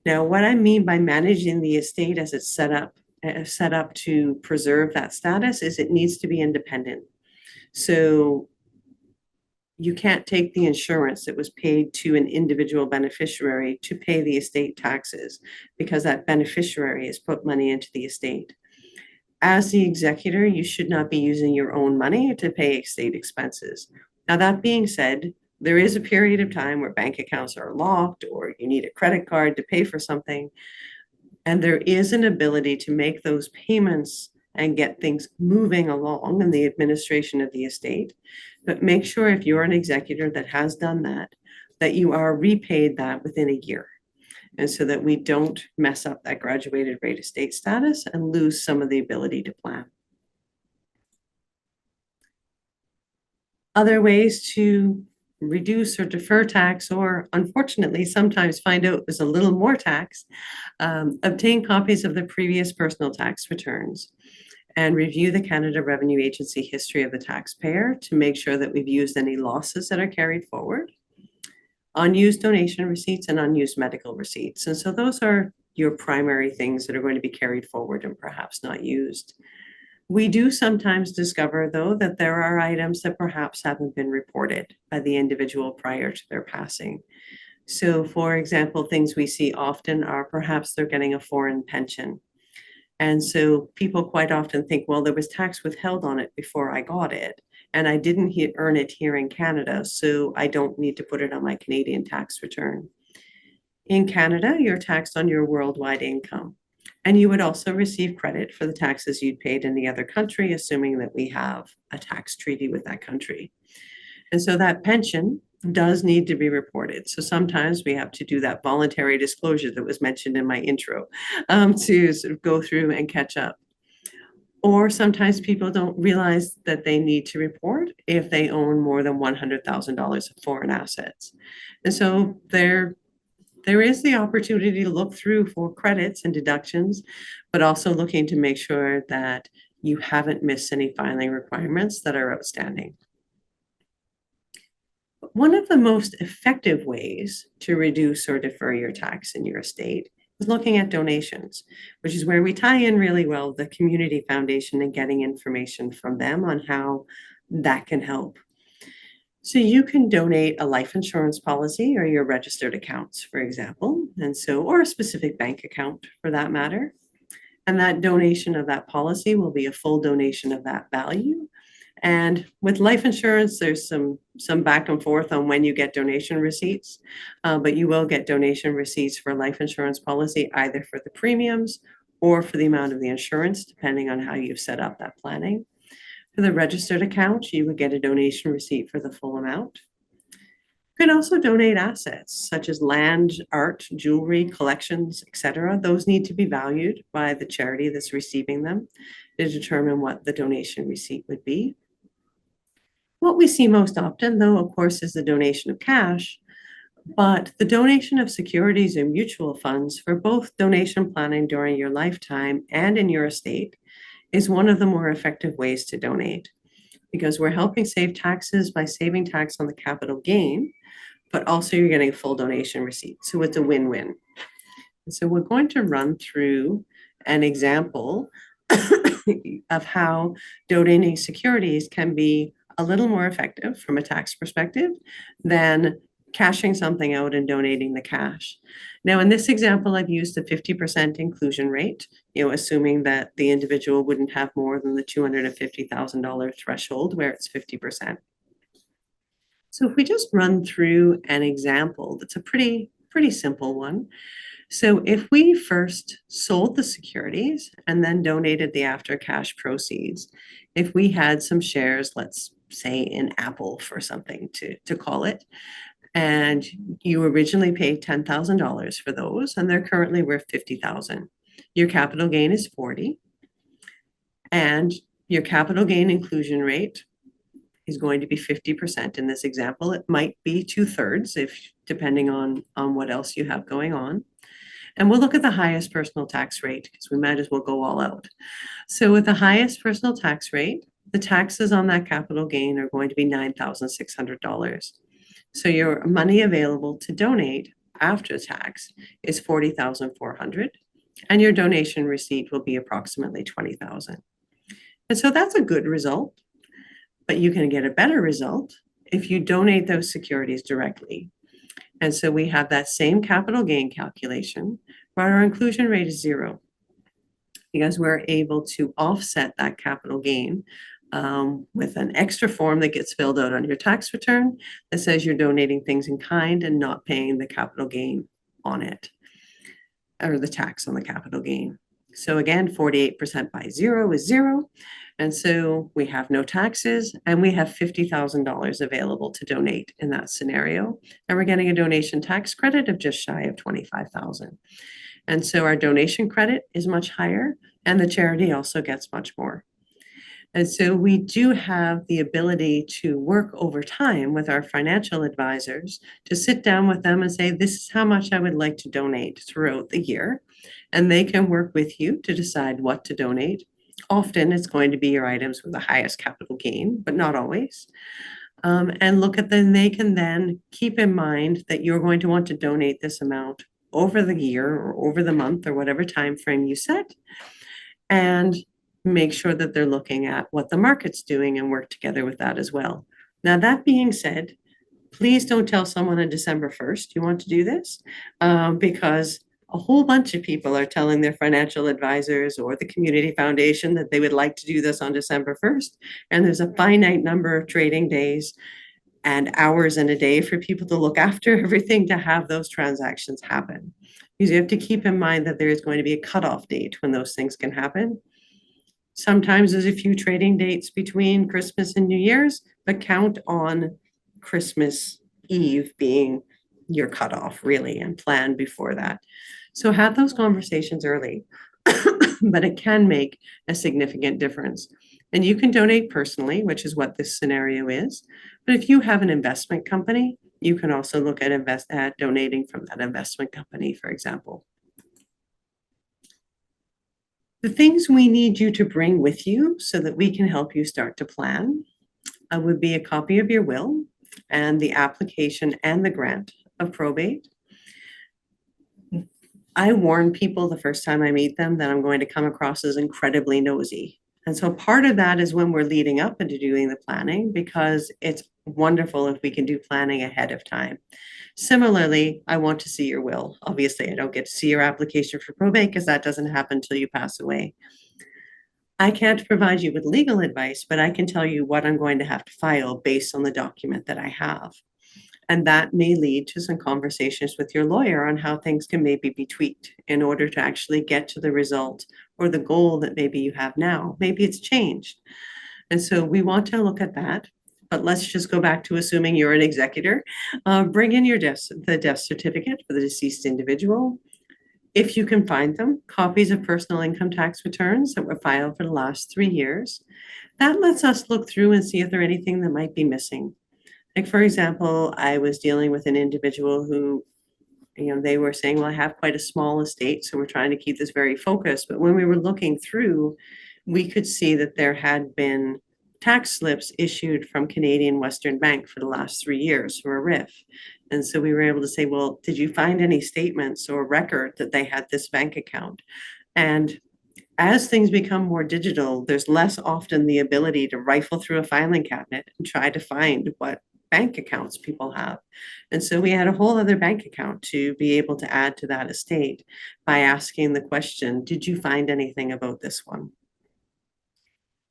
Now, what I mean by managing the estate as it's set up to preserve that status is it needs to be independent. So you can't take the insurance that was paid to an individual beneficiary to pay the estate taxes because that beneficiary has put money into the estate. As the executor, you should not be using your own money to pay estate expenses. Now, that being said, there is a period of time where bank accounts are locked or you need a credit card to pay for something. And there is an ability to make those payments and get things moving along in the administration of the estate. But make sure if you're an executor that has done that, that you are repaid that within a year. And so that we don't mess up that graduated rate estate status and lose some of the ability to plan. Other ways to reduce or defer tax, or unfortunately, sometimes find out there's a little more tax, obtain copies of the previous personal tax returns and review the Canada Revenue Agency history of the taxpayer to make sure that we've used any losses that are carried forward, unused donation receipts and unused medical receipts. And so those are your primary things that are going to be carried forward and perhaps not used. We do sometimes discover, though, that there are items that perhaps haven't been reported by the individual prior to their passing. So, for example, things we see often are perhaps they're getting a foreign pension. And so people quite often think, well, there was tax withheld on it before I got it, and I didn't earn it here in Canada, so I don't need to put it on my Canadian tax return. In Canada, you're taxed on your worldwide income. And you would also receive credit for the taxes you'd paid in the other country, assuming that we have a tax treaty with that country. And so that pension does need to be reported. So sometimes we have to do that voluntary disclosure that was mentioned in my intro to sort of go through and catch up. Or sometimes people don't realize that they need to report if they own more than $100,000 of foreign assets. And so there is the opportunity to look through for credits and deductions, but also looking to make sure that you haven't missed any filing requirements that are outstanding. One of the most effective ways to reduce or defer your tax in your estate is looking at donations, which is where we tie in really well the community foundation and getting information from them on how that can help. So you can donate a life insurance policy or your registered accounts, for example, or a specific bank account for that matter. And that donation of that policy will be a full donation of that value. And with life insurance, there's some back and forth on when you get donation receipts, but you will get donation receipts for life insurance policy, either for the premiums or for the amount of the insurance, depending on how you've set up that planning. For the registered account, you would get a donation receipt for the full amount. You can also donate assets such as land, art, jewelry, collections, etc. Those need to be valued by the charity that's receiving them to determine what the donation receipt would be. What we see most often, though, of course, is the donation of cash, but the donation of securities and mutual funds for both donation planning during your lifetime and in your estate is one of the more effective ways to donate, because we're helping save taxes by saving tax on the capital gain, but also you're getting a full donation receipt. So it's a win-win. And so we're going to run through an example of how donating securities can be a little more effective from a tax perspective than cashing something out and donating the cash. Now, in this example, I've used the 50% inclusion rate, assuming that the individual wouldn't have more than the $250,000 threshold where it's 50%. So if we just run through an example, that's a pretty simple one. So if we first sold the securities and then donated the after cash proceeds, if we had some shares, let's say in Apple for something to call it, and you originally paid $10,000 for those, and they're currently worth $50,000. Your capital gain is 40, and your capital gain inclusion rate is going to be 50% in this example. It might be 2/3 depending on what else you have going on. And we'll look at the highest personal tax rate because we might as well go all out. So with the highest personal tax rate, the taxes on that capital gain are going to be $9,600. So your money available to donate after tax is $40,400, and your donation receipt will be approximately $20,000. And so that's a good result, but you can get a better result if you donate those securities directly. And so we have that same capital gain calculation, but our inclusion rate is 0 because we're able to offset that capital gain with an extra form that gets filled out on your tax return that says you're donating things in kind and not paying the capital gain on it, or the tax on the capital gain. So again, 48% by 0 is 0. And so we have no taxes, and we have $50,000 available to donate in that scenario. And we're getting a donation tax credit of just shy of $25,000. And so our donation credit is much higher, and the charity also gets much more. And so we do have the ability to work over time with our financial advisors to sit down with them and say, this is how much I would like to donate throughout the year. And they can work with you to decide what to donate. Often it's going to be your items with the highest capital gain, but not always. And look at them. They can then keep in mind that you're going to want to donate this amount over the year or over the month or whatever time frame you set, and make sure that they're looking at what the market's doing and work together with that as well. Now, that being said, please don't tell someone on December 1st you want to do this, because a whole bunch of people are telling their financial advisors or the community foundation that they would like to do this on December 1st. And there's a finite number of trading days and hours in a day for people to look after everything to have those transactions happen. Because you have to keep in mind that there is going to be a cutoff date when those things can happen. Sometimes there's a few trading dates between Christmas and New Year's, but count on Christmas Eve being your cutoff, really, and plan before that. So have those conversations early, but it can make a significant difference. And you can donate personally, which is what this scenario is. But if you have an investment company, you can also look at donating from that investment company, for example. The things we need you to bring with you so that we can help you start to plan would be a copy of your will and the application and the grant of probate. I warn people the first time I meet them that I'm going to come across as incredibly nosy. And so part of that is when we're leading up into doing the planning, because it's wonderful if we can do planning ahead of time. Similarly, I want to see your will. Obviously, I don't get to see your application for probate because that doesn't happen until you pass away. I can't provide you with legal advice, but I can tell you what I'm going to have to file based on the document that I have. And that may lead to some conversations with your lawyer on how things can maybe be tweaked in order to actually get to the result or the goal that maybe you have now. Maybe it's changed. And so we want to look at that. But let's just go back to assuming you're an executor. Bring in the death certificate for the deceased individual. If you can find them, copies of personal income tax returns that were filed for the last 3 years. That lets us look through and see if there's anything that might be missing. Like, for example, I was dealing with an individual who, they were saying, well, I have quite a small estate, so we're trying to keep this very focused. But when we were looking through, we could see that there had been tax slips issued from Canadian Western Bank for the last 3 years for a RIF. And so we were able to say, well, did you find any statements or record that they had this bank account? And as things become more digital, there's less often the ability to rifle through a filing cabinet and try to find what bank accounts people have. And so we had a whole other bank account to be able to add to that estate by asking the question, did you find anything about this one?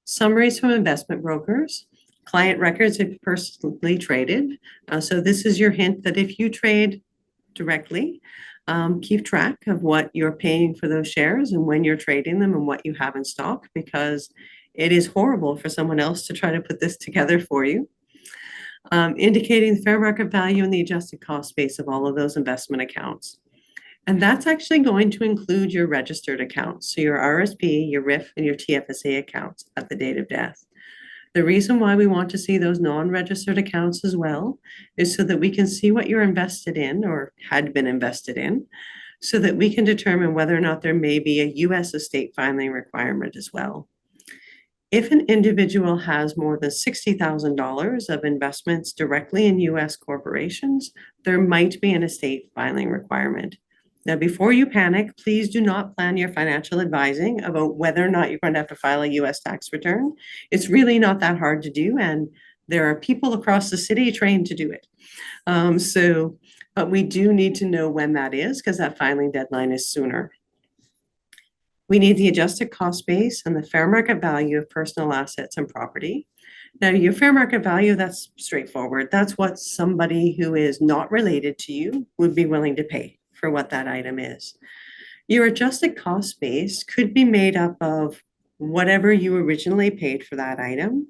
Summaries from investment brokers. Client records if personally traded. So this is your hint that if you trade directly, keep track of what you're paying for those shares and when you're trading them and what you have in stock, because it is horrible for someone else to try to put this together for you. Indicating the fair market value and the adjusted cost base of all of those investment accounts. And that's actually going to include your registered accounts. So your RSP, your RIF, and your TFSA accounts at the date of death. The reason why we want to see those non-registered accounts as well is so that we can see what you're invested in or had been invested in, so that we can determine whether or not there may be a US estate filing requirement as well. If an individual has more than $60,000 of investments directly in US corporations, there might be an estate filing requirement. Now, before you panic, please do not plan your financial advising about whether or not you're going to have to file a US tax return. It's really not that hard to do, and there are people across the city trained to do it. But we do need to know when that is, because that filing deadline is sooner. We need the adjusted cost base and the fair market value of personal assets and property. Now, your fair market value, that's straightforward. That's what somebody who is not related to you would be willing to pay for what that item is. Your adjusted cost base could be made up of whatever you originally paid for that item,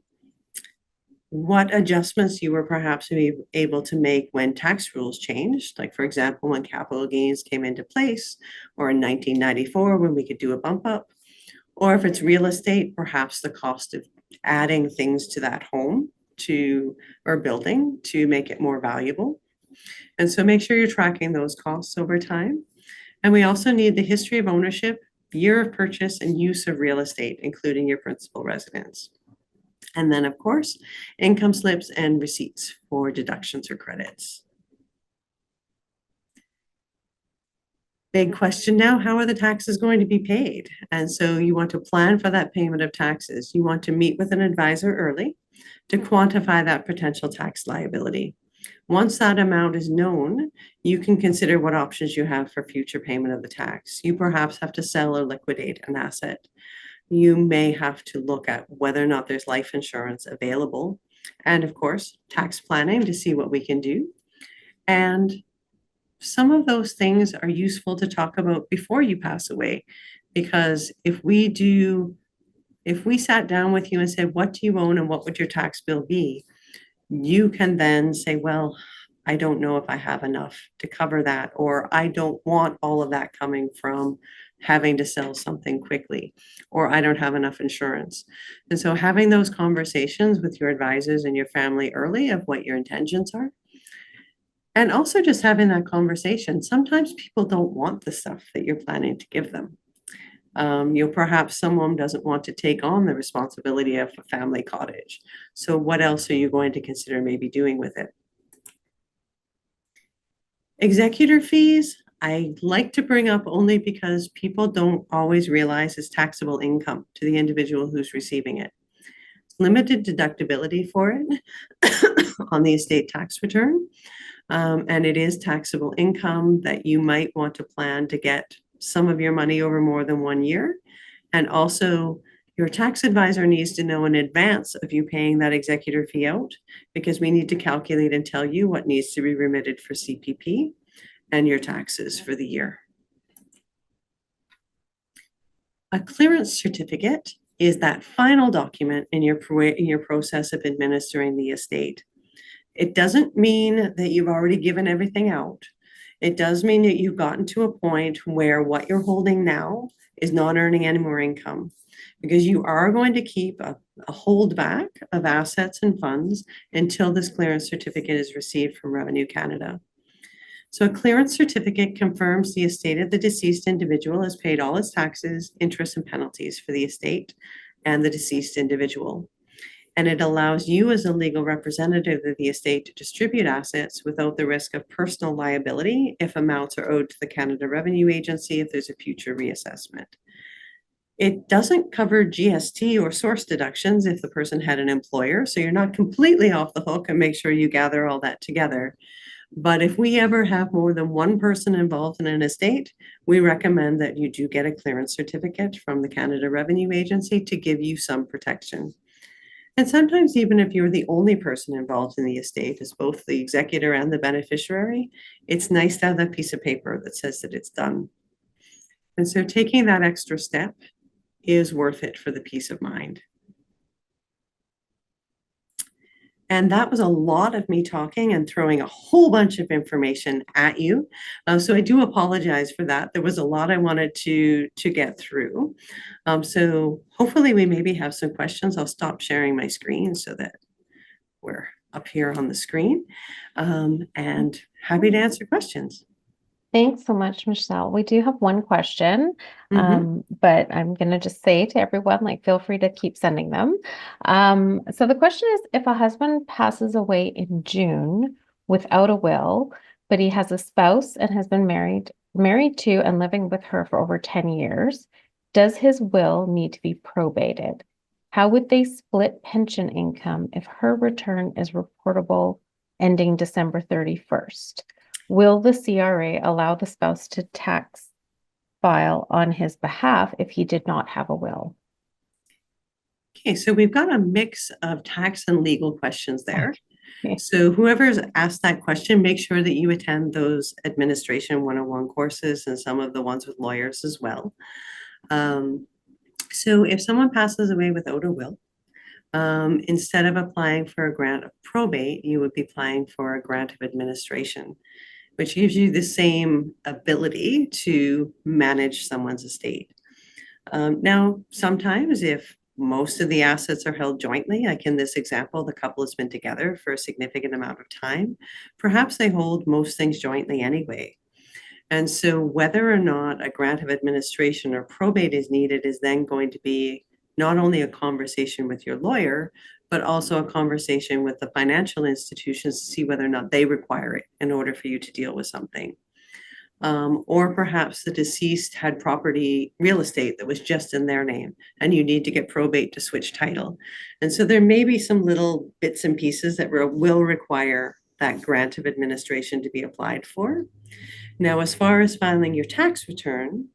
what adjustments you were perhaps able to make when tax rules changed, like, for example, when capital gains came into place, or in 1994 when we could do a bump up, or if it's real estate, perhaps the cost of adding things to that home or building to make it more valuable. And so make sure you're tracking those costs over time. And we also need the history of ownership, year of purchase, and use of real estate, including your principal residence. And then, of course, income slips and receipts for deductions or credits. Big question now, how are the taxes going to be paid? And so you want to plan for that payment of taxes. You want to meet with an advisor early to quantify that potential tax liability. Once that amount is known, you can consider what options you have for future payment of the tax. You perhaps have to sell or liquidate an asset. You may have to look at whether or not there's life insurance available. And of course, tax planning to see what we can do. And some of those things are useful to talk about before you pass away, because if we sat down with you and said, what do you own and what would your tax bill be? You can then say, well, I don't know if I have enough to cover that, or I don't want all of that coming from having to sell something quickly, or I don't have enough insurance. And so having those conversations with your advisors and your family early of what your intentions are, and also just having that conversation. Sometimes people don't want the stuff that you're planning to give them. Perhaps someone doesn't want to take on the responsibility of a family cottage. So what else are you going to consider maybe doing with it? Executor fees, I like to bring up only because people don't always realize it's taxable income to the individual who's receiving it. Limited deductibility for it on the estate tax return. And it is taxable income that you might want to plan to get some of your money over more than 1 year. And also, your tax advisor needs to know in advance of you paying that executor fee out, because we need to calculate and tell you what needs to be remitted for CPP and your taxes for the year. A clearance certificate is that final document in your process of administering the estate. It doesn't mean that you've already given everything out. It does mean that you've gotten to a point where what you're holding now is not earning any more income, because you are going to keep a holdback of assets and funds until this clearance certificate is received from Revenue Canada. So a clearance certificate confirms the estate of the deceased individual has paid all its taxes, interest, and penalties for the estate and the deceased individual. And it allows you as a legal representative of the estate to distribute assets without the risk of personal liability if amounts are owed to the Canada Revenue Agency if there's a future reassessment. It doesn't cover GST or source deductions if the person had an employer, so you're not completely off the hook, and make sure you gather all that together. But if we ever have more than one person involved in an estate, we recommend that you do get a clearance certificate from the Canada Revenue Agency to give you some protection. And sometimes even if you're the only person involved in the estate as both the executor and the beneficiary, it's nice to have that piece of paper that says that it's done. And so taking that extra step is worth it for the peace of mind. And that was a lot of me talking and throwing a whole bunch of information at you. So I do apologize for that. There was a lot I wanted to get through. So hopefully we maybe have some questions. I'll stop sharing my screen so that we're up here on the screen, and happy to answer questions. Thanks so much, Michelle. We do have one question, Mhm. but I'm going to just say to everyone, like, feel free to keep sending them. So the question is, if a husband passes away in June without a will, but he has a spouse and has been married to and living with her for over 10 years, does his will need to be probated? How would they split pension income if her return is reportable ending December 31st? Will the CRA allow the spouse to tax file on his behalf if he did not have a will? Okay, so we've got a mix of tax and legal questions there. Okay. So whoever's asked that question, make sure that you attend those Administration 101 courses and some of the ones with lawyers as well. So if someone passes away without a will, instead of applying for a grant of probate, you would be applying for a grant of administration, which gives you the same ability to manage someone's estate. Now, sometimes if most of the assets are held jointly, like in this example, the couple has been together for a significant amount of time, perhaps they hold most things jointly anyway. And so whether or not a grant of administration or probate is needed is then going to be not only a conversation with your lawyer, but also a conversation with the financial institutions to see whether or not they require it in order for you to deal with something. Or perhaps the deceased had property, real estate that was just in their name, and you need to get probate to switch title. And so there may be some little bits and pieces that will require that grant of administration to be applied for. Now, as far as filing your tax return,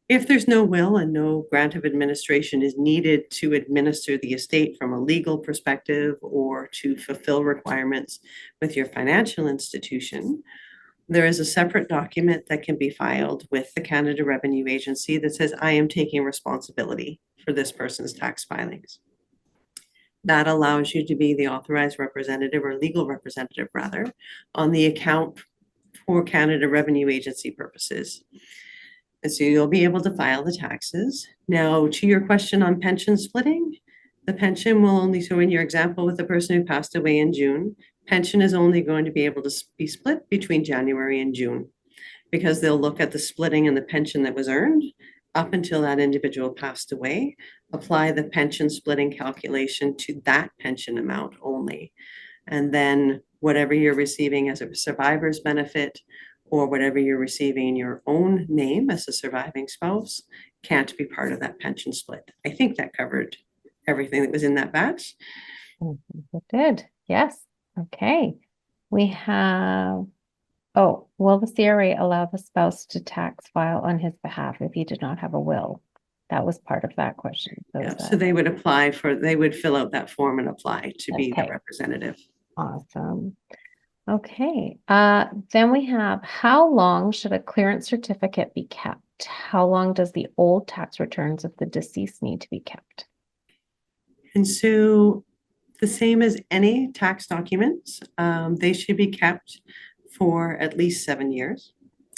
if there's no will and no grant of administration is needed to administer the estate from a legal perspective or to fulfill requirements with your financial institution, there is a separate document that can be filed with the Canada Revenue Agency that says, I am taking responsibility for this person's tax filings. That allows you to be the authorized representative, or legal representative rather, on the account for Canada Revenue Agency purposes. And so you'll be able to file the taxes. Now, to your question on pension splitting, the pension will only, so in your example with the person who passed away in June, pension is only going to be able to be split between January and June, because they'll look at the splitting and the pension that was earned up until that individual passed away, apply the pension splitting calculation to that pension amount only. And then whatever you're receiving as a survivor's benefit or whatever you're receiving in your own name as a surviving spouse can't be part of that pension split. I think that covered everything that was in that batch. It did. Yes. Okay. We have, oh, will the CRA allow the spouse to tax file on his behalf if he did not have a will? That was part of that question. So they would apply for, they would fill out that form and apply to be the representative. Awesome. Okay. Then we have, how long should a clearance certificate be kept? How long does the old tax returns of the deceased need to be kept? And so the same as any tax documents, they should be kept for at least 7 years.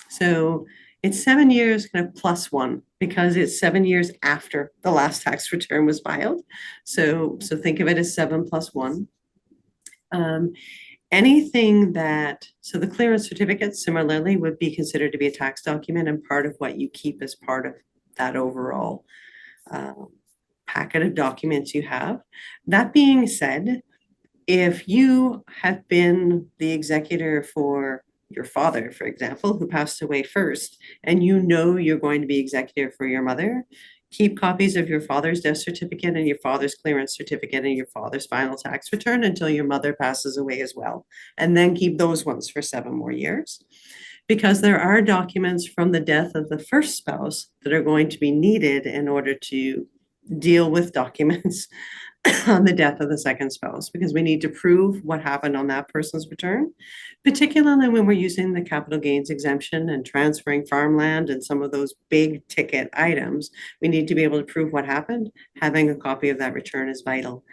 So it's 7 years kind of plus one because it's 7 years after the last tax return was filed. So think of it as 7 plus one. Anything so the clearance certificate similarly would be considered to be a tax document and part of what you keep as part of that overall packet of documents you have. That being said, if you have been the executor for your father, for example, who passed away first, and you know you're going to be executor for your mother, keep copies of your father's death certificate and your father's clearance certificate and your father's final tax return until your mother passes away as well. And then keep those ones for 7 more years. Because there are documents from the death of the first spouse that are going to be needed in order to deal with documents on the death of the second spouse, because we need to prove what happened on that person's return, particularly when we're using the capital gains exemption and transferring farmland and some of those big ticket items. We need to be able to prove what happened. Having a copy of that return is vital.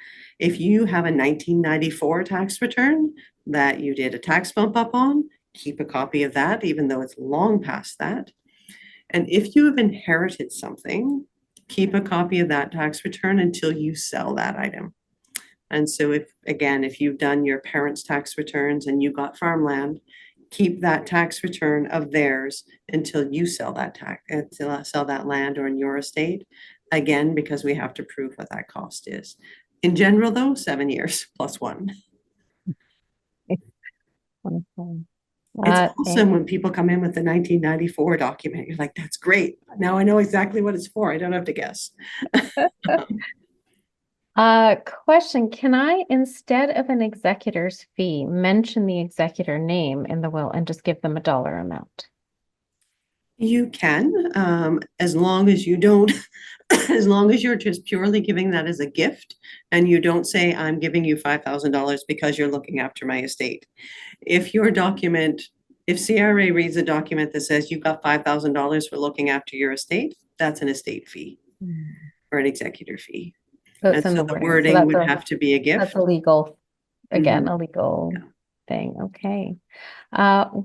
If you have a 1994 tax return that you did a tax bump up on, keep a copy of that, even though it's long past that. And if you have inherited something, keep a copy of that tax return until you sell that item. And so if you've done your parents' tax returns and you got farmland, keep that tax return of theirs until you sell that land or in your estate. Again, because we have to prove what that cost is. In general, though, 7 years plus one. Wonderful. It's awesome when people come in with the 1994 document. You're like, that's great. Now I know exactly what it's for. I don't have to guess. Question, can I, instead of an executor's fee, mention the executor name in the will and just give them a dollar amount? You can, as long as you don't, as long as you're just purely giving that as a gift and you don't say, I'm giving you $5,000 because you're looking after my estate. If CRA reads a document that says you got $5,000 for looking after your estate, that's an estate fee or an executor fee. So And it's in so the the wording. So wording that's would have to be a That's gift. a legal, again, Mhm. a legal Yeah. thing. Okay.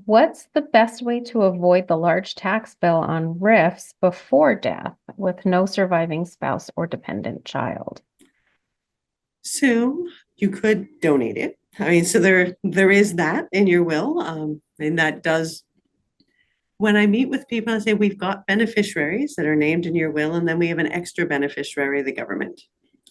What's the best way to avoid the large tax bill on RIFs before death with no surviving spouse or dependent child? So you could donate it. I mean, so there is that in your will. And that does, when I meet with people, I say, we've got beneficiaries that are named in your will, and then we have an extra beneficiary, the government.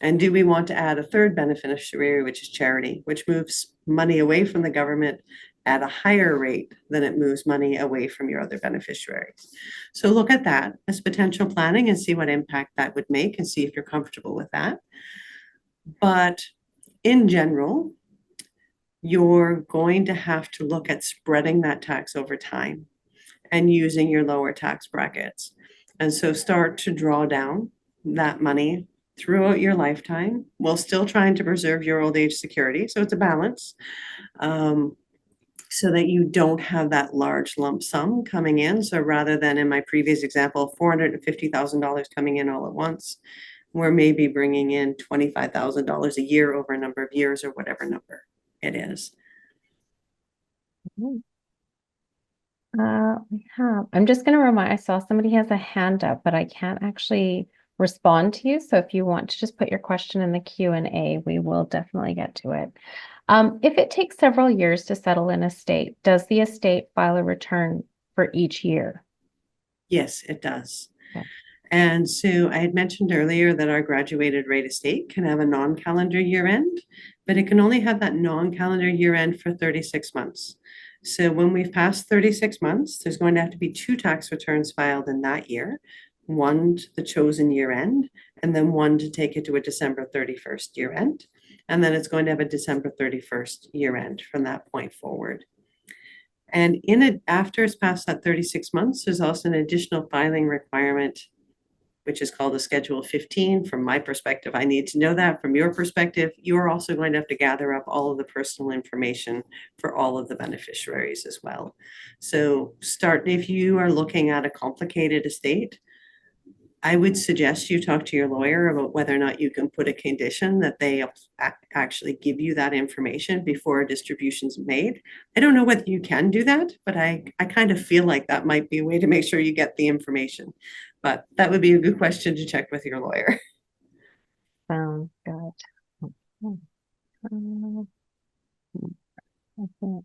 And do we want to add a third beneficiary, which is charity, which moves money away from the government at a higher rate than it moves money away from your other beneficiaries? So look at that as potential planning and see what impact that would make and see if you're comfortable with that. But in general, you're going to have to look at spreading that tax over time and using your lower tax brackets. And so start to draw down that money throughout your lifetime while still trying to preserve your old age security. So it's a balance, so that you don't have that large lump sum coming in. So rather than in my previous example, $450,000 coming in all at once, we're maybe bringing in $25,000 a year over a number of years or whatever number it is. I'm just going to remind, I saw somebody has a hand up, but I can't actually respond to you. So if you want to just put your question in the Q&A, we will definitely get to it. If it takes several years to settle an estate, does the estate file a return for each year? Yes, it does. Okay. And so I had mentioned earlier that our graduated rate estate can have a non-calendar year end, but it can only have that non-calendar year end for 36 months. So when we've passed 36 months, there's going to have to be 2 tax returns filed in that year, one to the chosen year end, and then one to take it to a December 31st year end. And then it's going to have a December 31st year end from that point forward. And in it, after it's past that 36 months, there's also an additional filing requirement, which is called a Schedule 15. From my perspective, I need to know that. From your perspective, you're also going to have to gather up all of the personal information for all of the beneficiaries as well. So if you are looking at a complicated estate, I would suggest you talk to your lawyer about whether or not you can put a condition that they actually give you that information before a distribution's made. I don't know whether you can do that, but I kind of feel like that might be a way to make sure you get the information. But that would be a good question to check with your lawyer. Sounds good.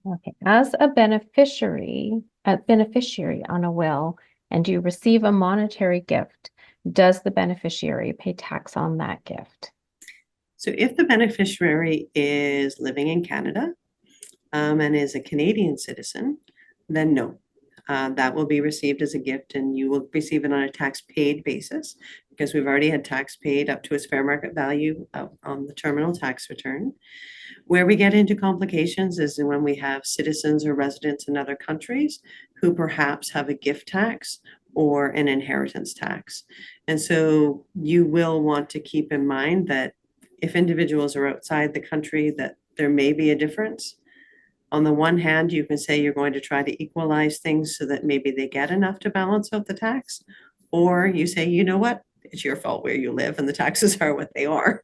Okay, as a beneficiary on a will, and you receive a monetary gift, does the beneficiary pay tax on that gift? So if the beneficiary is living in Canada and is a Canadian citizen, then no. That will be received as a gift and you will receive it on a tax paid basis because we've already had tax paid up to its fair market value on the terminal tax return. Where we get into complications is when we have citizens or residents in other countries who perhaps have a gift tax or an inheritance tax. And so you will want to keep in mind that if individuals are outside the country, that there may be a difference. On the one hand, you can say you're going to try to equalize things so that maybe they get enough to balance out the tax. Or you say, you know what, it's your fault where you live and the taxes are what they are.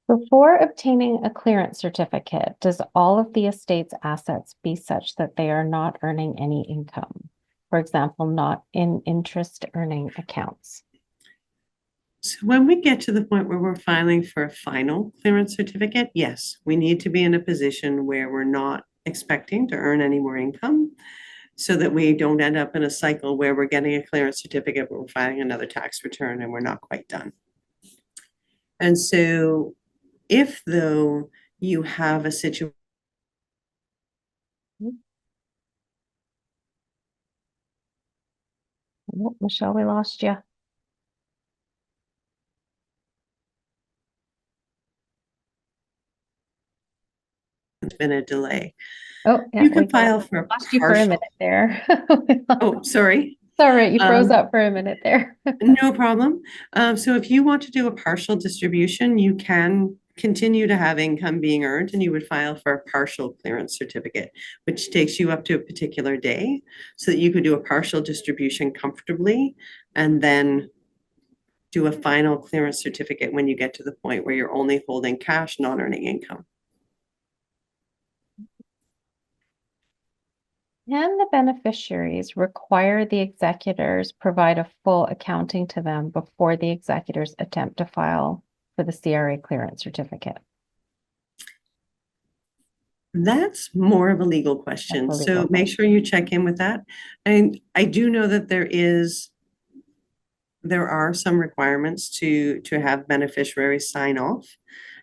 Before obtaining a clearance certificate, does all of the estate's assets be such that they are not earning any income? For example, not in interest earning accounts. So when we get to the point where we're filing for a final clearance certificate, yes, we need to be in a position where we're not expecting to earn any more income so that we don't end up in a cycle where we're getting a clearance certificate, but we're filing another tax return and we're not quite done. And so if though you have a situation Oh, Michelle, we lost you. there's been a delay, Oh, yeah, you we can file for a lost you for a partial. minute there. Oh, sorry. Sorry, you froze Um, up for a minute there. No problem. So if you want to do a partial distribution, you can continue to have income being earned and you would file for a partial clearance certificate, which takes you up to a particular day so that you could do a partial distribution comfortably and then do a final clearance certificate when you get to the point where you're only holding cash, not earning income. Can the beneficiaries require the executors provide a full accounting to them before the executors attempt to file for the CRA clearance certificate? That's more of a legal question. That's a So legal make sure you check in with that. And I do know that there are some requirements to have beneficiaries sign off.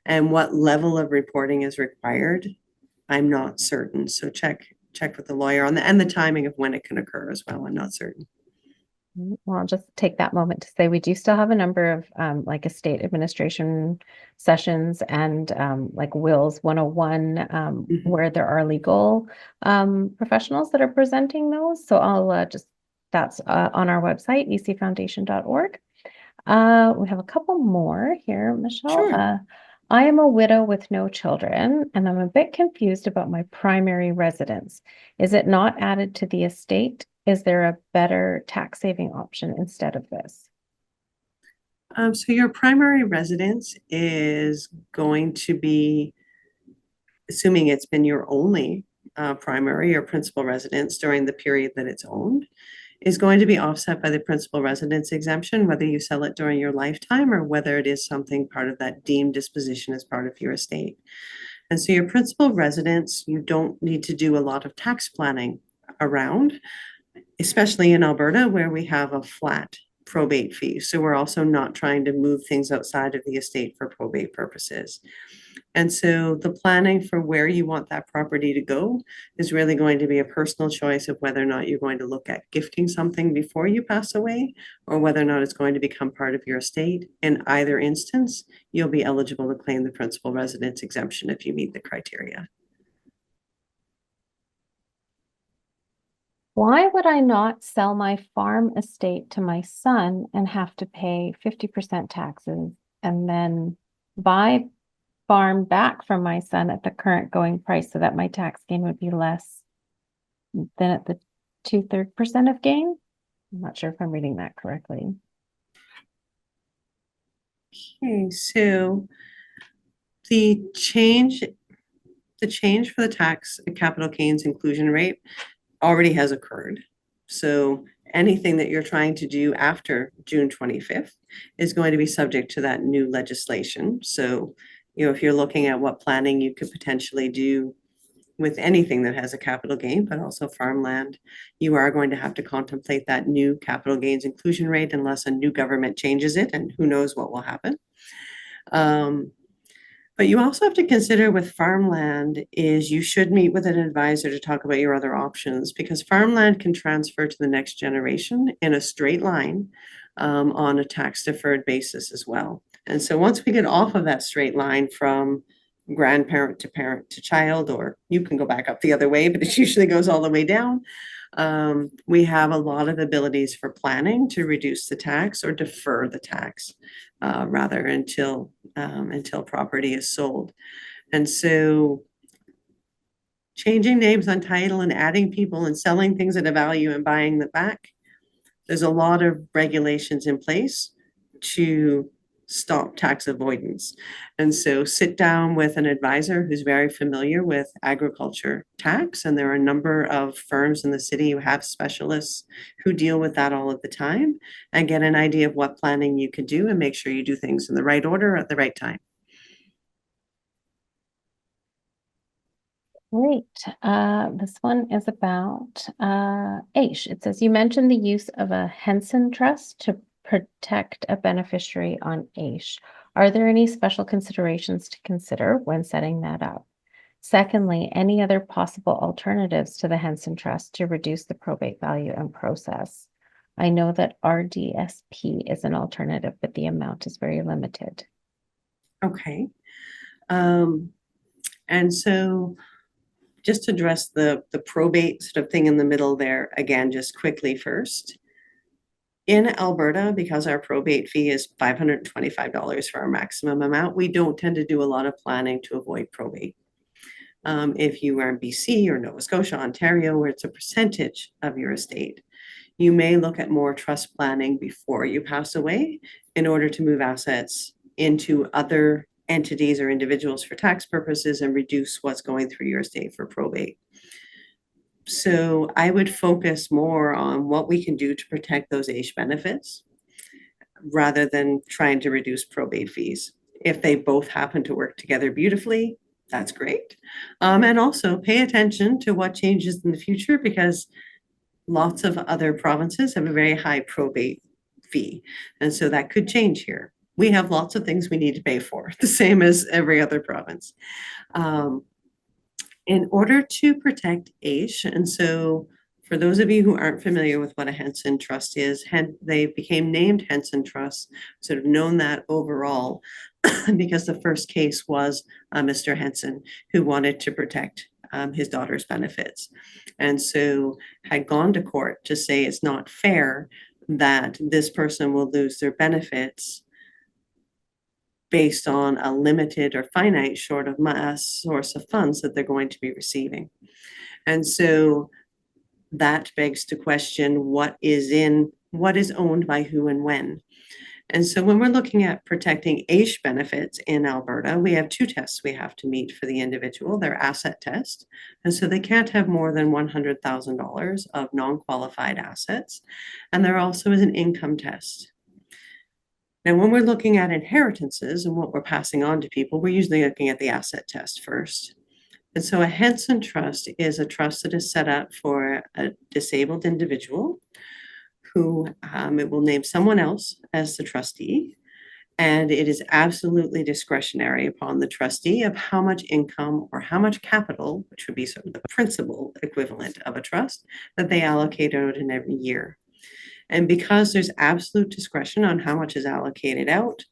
And what level of reporting is required, I'm not certain. So check with the lawyer on and the timing of when it can occur as well. I'm not certain. Well, I'll just take that moment to say we do still have a number of like estate administration sessions and like wills 101 where there are legal professionals that are presenting those. So I'll that's on our website, ecfoundation.org. We have a couple more here, Michelle. Sure. I am a widow with no children, and I'm a bit confused about my primary residence. Is it not added to the estate? Is there a better tax saving option instead of this? So your primary residence is going to be, assuming it's been your only primary or principal residence during the period that it's owned, is going to be offset by the principal residence exemption, whether you sell it during your lifetime or whether it is something part of that deemed disposition as part of your estate. And so your principal residence, you don't need to do a lot of tax planning around, especially in Alberta where we have a flat probate fee. So we're also not trying to move things outside of the estate for probate purposes. And so the planning for where you want that property to go is really going to be a personal choice of whether or not you're going to look at gifting something before you pass away or whether or not it's going to become part of your estate. In either instance, you'll be eligible to claim the principal residence exemption if you meet the criteria. Why would I not sell my farm estate to my son and have to pay 50% taxes and then buy farm back from my son at the current going price so that my tax gain would be less? then at the 2/3% of gain. I'm not sure if I'm reading that correctly. Okay, so the change for the tax capital gains inclusion rate already has occurred. So anything that you're trying to do after June 25th is going to be subject to that new legislation. So, if you're looking at what planning you could potentially do with anything that has a capital gain, but also farmland, you are going to have to contemplate that new capital gains inclusion rate unless a new government changes it, and who knows what will happen. But you also have to consider with farmland is you should meet with an advisor to talk about your other options, because farmland can transfer to the next generation in a straight line on a tax deferred basis as well. And so once we get off of that straight line from grandparent to parent to child, or you can go back up the other way, but it usually goes all the way down. We have a lot of abilities for planning to reduce the tax or defer the tax rather until property is sold. And so changing names on title and adding people and selling things at a value and buying them back, there's a lot of regulations in place to stop tax avoidance. And so sit down with an advisor who's very familiar with agriculture tax. And there are a number of firms in the city who have specialists who deal with that all of the time, and get an idea of what planning you could do and make sure you do things in the right order at the right time. Great. This one is about AISH. It says, you mentioned the use of a Henson Trust to protect a beneficiary on AISH. Are there any special considerations to consider when setting that up? Secondly, any other possible alternatives to the Henson Trust to reduce the probate value and process? I know that RDSP is an alternative, but the amount is very limited. Okay. And so just to address the probate sort of thing in the middle there, again, just quickly first. In Alberta, because our probate fee is $525 for our maximum amount, we don't tend to do a lot of planning to avoid probate. If you are in BC or Nova Scotia, Ontario, where it's a percentage of your estate, you may look at more trust planning before you pass away in order to move assets into other entities or individuals for tax purposes and reduce what's going through your estate for probate. So I would focus more on what we can do to protect those AISH benefits rather than trying to reduce probate fees. If they both happen to work together beautifully, that's great. And also pay attention to what changes in the future, because lots of other provinces have a very high probate fee. And so that could change here. We have lots of things we need to pay for, the same as every other province. In order to protect AISH, and so for those of you who aren't familiar with what a Henson Trust is, they became named Henson Trust, sort of known that overall, because the first case was Mr. Henson, who wanted to protect his daughter's benefits. And so had gone to court to say it's not fair that this person will lose their benefits based on a limited or finite short of mass source of funds that they're going to be receiving. And so that begs to question what is owned by who and when. And so when we're looking at protecting AISH benefits in Alberta, we have two tests we have to meet for the individual. They're asset test. And so they can't have more than $100,000 of non-qualified assets. And there also is an income test. Now, when we're looking at inheritances and what we're passing on to people, we're usually looking at the asset test first. And so a Henson Trust is a trust that is set up for a disabled individual who it will name someone else as the trustee. And it is absolutely discretionary upon the trustee of how much income or how much capital, which would be sort of the principal equivalent of a trust, that they allocate out in every year. And because there's absolute discretion on how much is allocated out,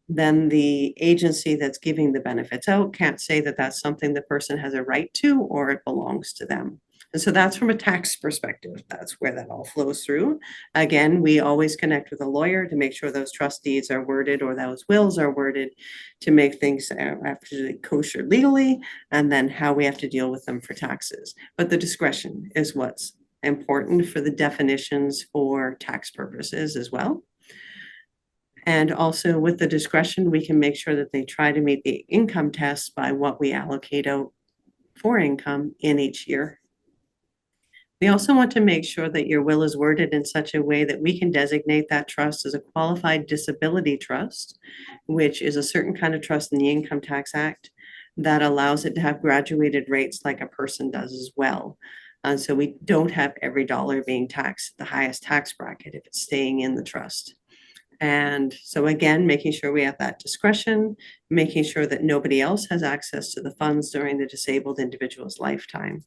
then the agency that's giving the benefits out can't say that that's something the person has a right to or it belongs to them. And so that's from a tax perspective. That's where that all flows through. Again, we always connect with a lawyer to make sure those trust deeds are worded or those wills are worded to make things actually kosher legally, and then how we have to deal with them for taxes. But the discretion is what's important for the definitions for tax purposes as well. And also with the discretion, we can make sure that they try to meet the income test by what we allocate out for income in each year. We also want to make sure that your will is worded in such a way that we can designate that trust as a qualified disability trust, which is a certain kind of trust in the Income Tax Act that allows it to have graduated rates like a person does as well. So we don't have every dollar being taxed at the highest tax bracket if it's staying in the trust. And so again, making sure we have that discretion, making sure that nobody else has access to the funds during the disabled individual's lifetime.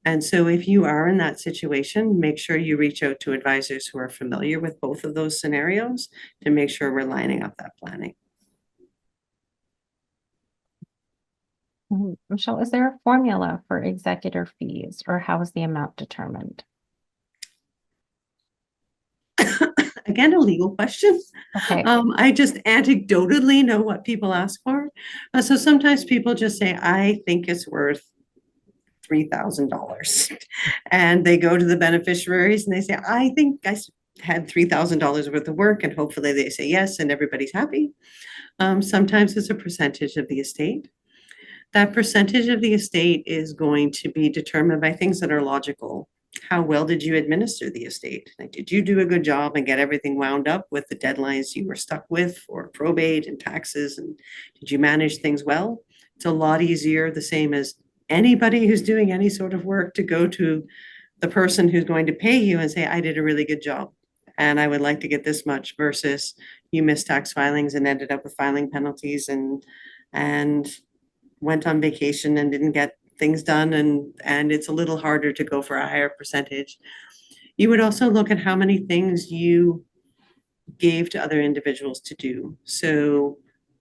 And so if you are in that situation, make sure you reach out to advisors who are familiar with both of those scenarios to make sure we're lining up that planning. Michelle, is there a formula for executor fees, or how is the amount determined? Again, a legal question. Okay. I just anecdotally know what people ask for. So sometimes people just say, I think it's worth $3,000. And they go to the beneficiaries and they say, I think I had $3,000 worth of work, and hopefully they say yes, and everybody's happy. Sometimes it's a percentage of the estate. That percentage of the estate is going to be determined by things that are logical. How well did you administer the estate? Like, did you do a good job and get everything wound up with the deadlines you were stuck with for probate and taxes? And did you manage things well? It's a lot easier, the same as anybody who's doing any sort of work, to go to the person who's going to pay you and say, I did a really good job and I would like to get this much, versus you missed tax filings and ended up with filing penalties and went on vacation and didn't get things done, and it's a little harder to go for a higher percentage. You would also look at how many things you gave to other individuals to do. So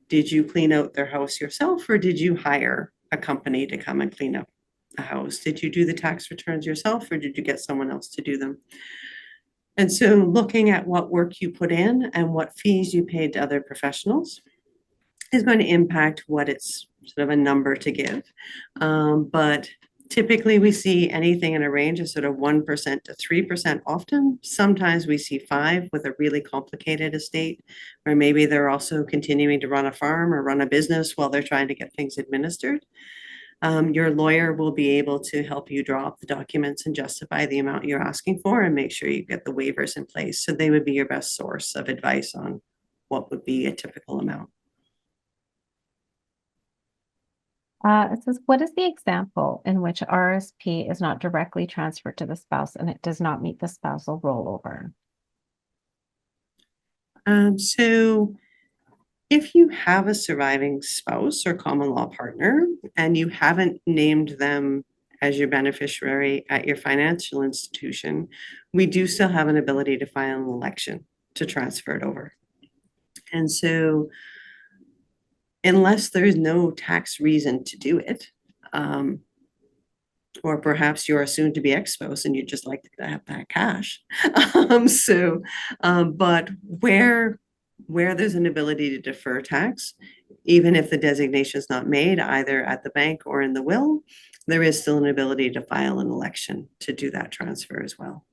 did you clean out their house yourself, or did you hire a company to come and clean up a house? Did you do the tax returns yourself, or did you get someone else to do them? And so looking at what work you put in and what fees you paid to other professionals is going to impact what it's sort of a number to give. But typically we see anything in a range of sort of 1% to 3% often. Sometimes we see 5% with a really complicated estate, where maybe they're also continuing to run a farm or run a business while they're trying to get things administered. Your lawyer will be able to help you draw up the documents and justify the amount you're asking for and make sure you get the waivers in place. So they would be your best source of advice on what would be a typical amount. It says, what is the example in which RSP is not directly transferred to the spouse and it does not meet the spousal rollover? So if you have a surviving spouse or common law partner and you haven't named them as your beneficiary at your financial institution, we do still have an ability to file an election to transfer it over. And so unless there's no tax reason to do it, or perhaps you're a soon-to-be ex-spouse and you'd just like to have that cash. But where there's an ability to defer tax, even if the designation is not made either at the bank or in the will, there is still an ability to file an election to do that transfer as well.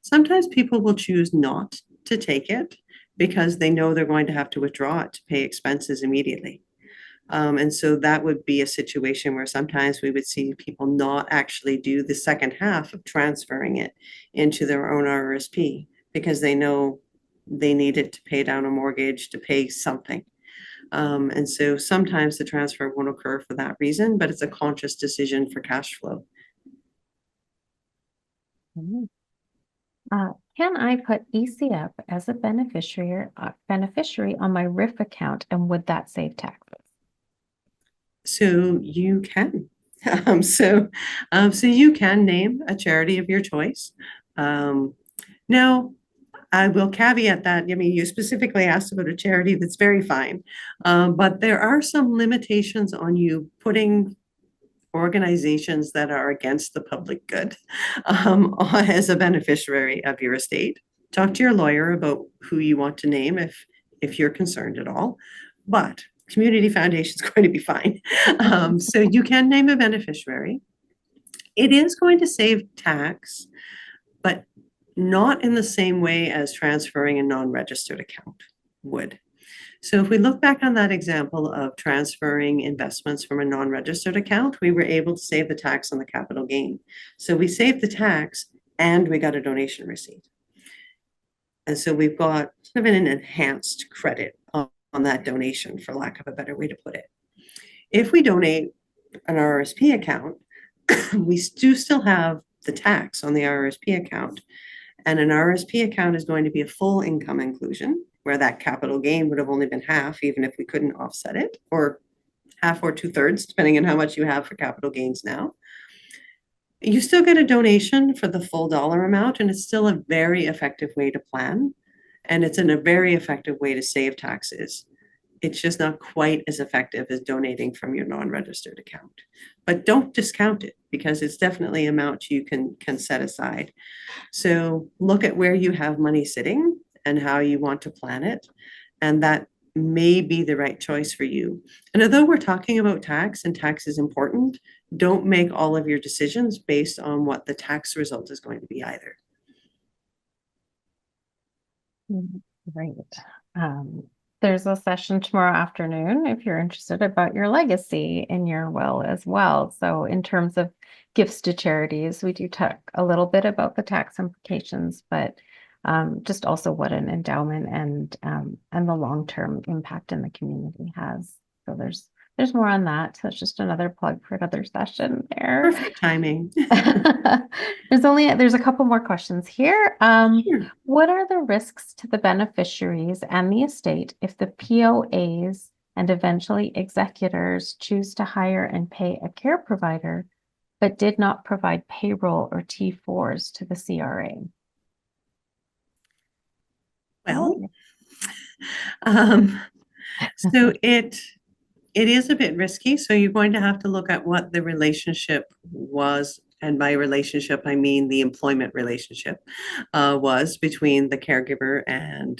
Sometimes people will choose not to take it because they know they're going to have to withdraw it to pay expenses immediately. And so that would be a situation where sometimes we would see people not actually do the second half of transferring it into their own RSP because they know they need it to pay down a mortgage, to pay something. And so sometimes the transfer won't occur for that reason, but it's a conscious decision for cash flow. Can I put ECF as a beneficiary on my RIF account, and would that save taxes? So you can. So you can name a charity of your choice. Now, I will caveat that. I mean, you specifically asked about a charity, that's very fine. But there are some limitations on you putting organizations that are against the public good as a beneficiary of your estate. Talk to your lawyer about who you want to name if you're concerned at all. But community foundation is going to be fine. So you can name a beneficiary. It is going to save tax, but not in the same way as transferring a non-registered account would. So if we look back on that example of transferring investments from a non-registered account, we were able to save the tax on the capital gain. So we saved the tax and we got a donation receipt. And so we've got sort of an enhanced credit on that donation, for lack of a better way to put it. If we donate an RRSP account, we do still have the tax on the RRSP account. And an RRSP account is going to be a full income inclusion, where that capital gain would have only been half, even if we couldn't offset it, or half or 2/3, depending on how much you have for capital gains now. You still get a donation for the full dollar amount, and it's still a very effective way to plan. And it's a very effective way to save taxes. It's just not quite as effective as donating from your non-registered account. But don't discount it, because it's definitely an amount you can set aside. So look at where you have money sitting and how you want to plan it. And that may be the right choice for you. And although we're talking about tax and tax is important, don't make all of your decisions based on what the tax result is going to be either. Great. There's a session tomorrow afternoon if you're interested about your legacy in your will as well. So in terms of gifts to charities, we do talk a little bit about the tax implications, but just also what an endowment and the long-term impact in the community has. So there's more on that. So it's just another plug for another session there. Perfect timing. There's a couple more questions here. Sure. What are the risks to the beneficiaries and the estate if the POAs and eventually executors choose to hire and pay a care provider, but did not provide payroll or T4s to the CRA? Well, so it is a bit risky. So you're going to have to look at what the relationship was. And by relationship, I mean the employment relationship was between the caregiver and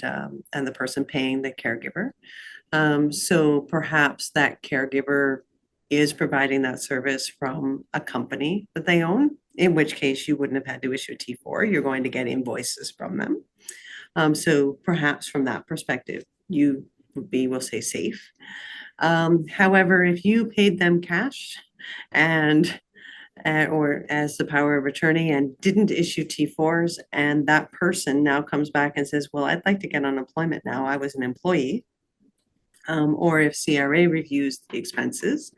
the person paying the caregiver. So perhaps that caregiver is providing that service from a company that they own, in which case you wouldn't have had to issue a T4. You're going to get invoices from them. So perhaps from that perspective, you would be, we'll say, safe. However, if you paid them cash and or as the power of attorney and didn't issue T4s, and that person now comes back and says, well, I'd like to get unemployment now, I was an employee, or if CRA reviews the expenses,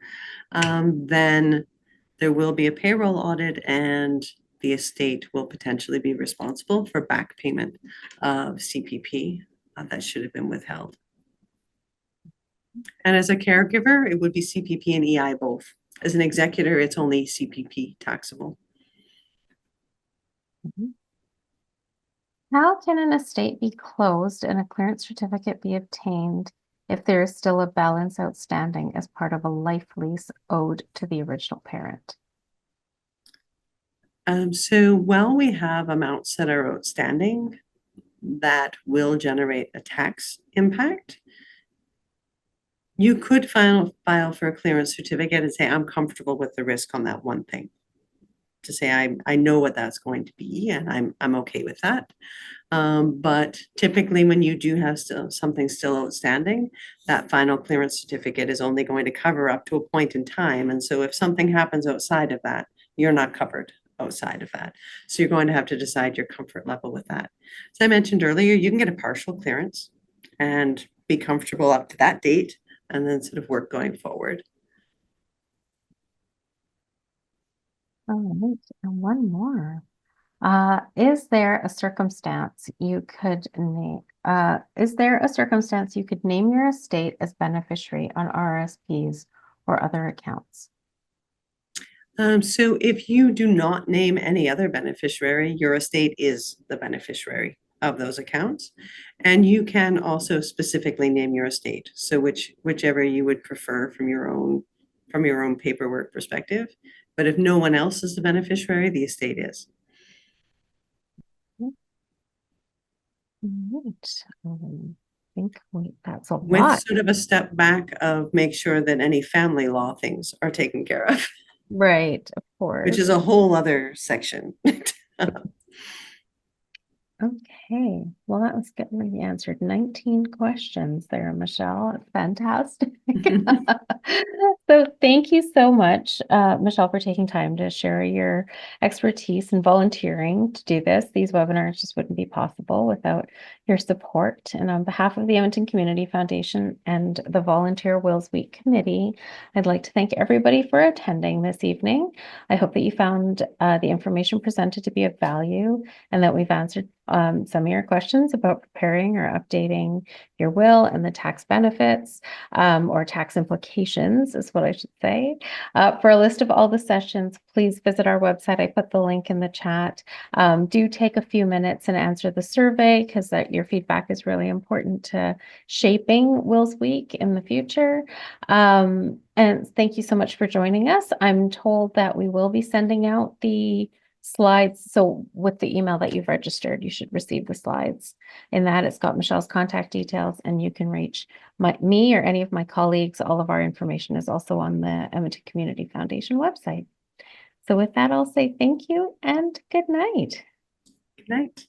then there will be a payroll audit and the estate will potentially be responsible for back payment of CPP that should have been withheld. And as a caregiver, it would be CPP and EI both. As an executor, it's only CPP taxable. How can an estate be closed and a clearance certificate be obtained if there is still a balance outstanding as part of a life lease owed to the original parent? So while we have amounts that are outstanding that will generate a tax impact, you could file for a clearance certificate and say, I'm comfortable with the risk on that one thing. To say, I know what that's going to be and I'm okay with that. But typically when you do have something still outstanding, that final clearance certificate is only going to cover up to a point in time. And so if something happens outside of that, you're not covered outside of that. So you're going to have to decide your comfort level with that. As I mentioned earlier, you can get a partial clearance and be comfortable up to that date and then sort of work going forward. All right, and one more. Is there a circumstance you could name? Is there a circumstance you could name your estate as beneficiary on RSPs or other accounts? So if you do not name any other beneficiary, your estate is the beneficiary of those accounts. And you can also specifically name your estate. So whichever you would prefer from your own from your own paperwork perspective. But if no one else is the beneficiary, the estate is. Right. I think that's a With lot. sort of a step back of make sure that any family law things are taken care of, Right, of which course. is a whole other section. Okay, well, that was good. We answered 19 questions there, Michelle. It's fantastic. So thank you so much, Michelle, for taking time to share your expertise and volunteering to do this. These webinars just wouldn't be possible without your support. And on behalf of the Edmonton Community Foundation and the Volunteer Wills Week Committee, I'd like to thank everybody for attending this evening. I hope that you found the information presented to be of value and that we've answered some of your questions about preparing or updating your will and the tax benefits or tax implications is what I should say. For a list of all the sessions, please visit our website. I put the link in the chat. Do take a few minutes and answer the survey because your feedback is really important to shaping Wills Week in the future. And thank you so much for joining us. I'm told that we will be sending out the slides. So with the email that you've registered, you should receive the slides. In that, it's got Michelle's contact details, and you can reach me or any of my colleagues. All of our information is also on the Edmonton Community Foundation website. So with that, I'll say thank you and good night. Good night.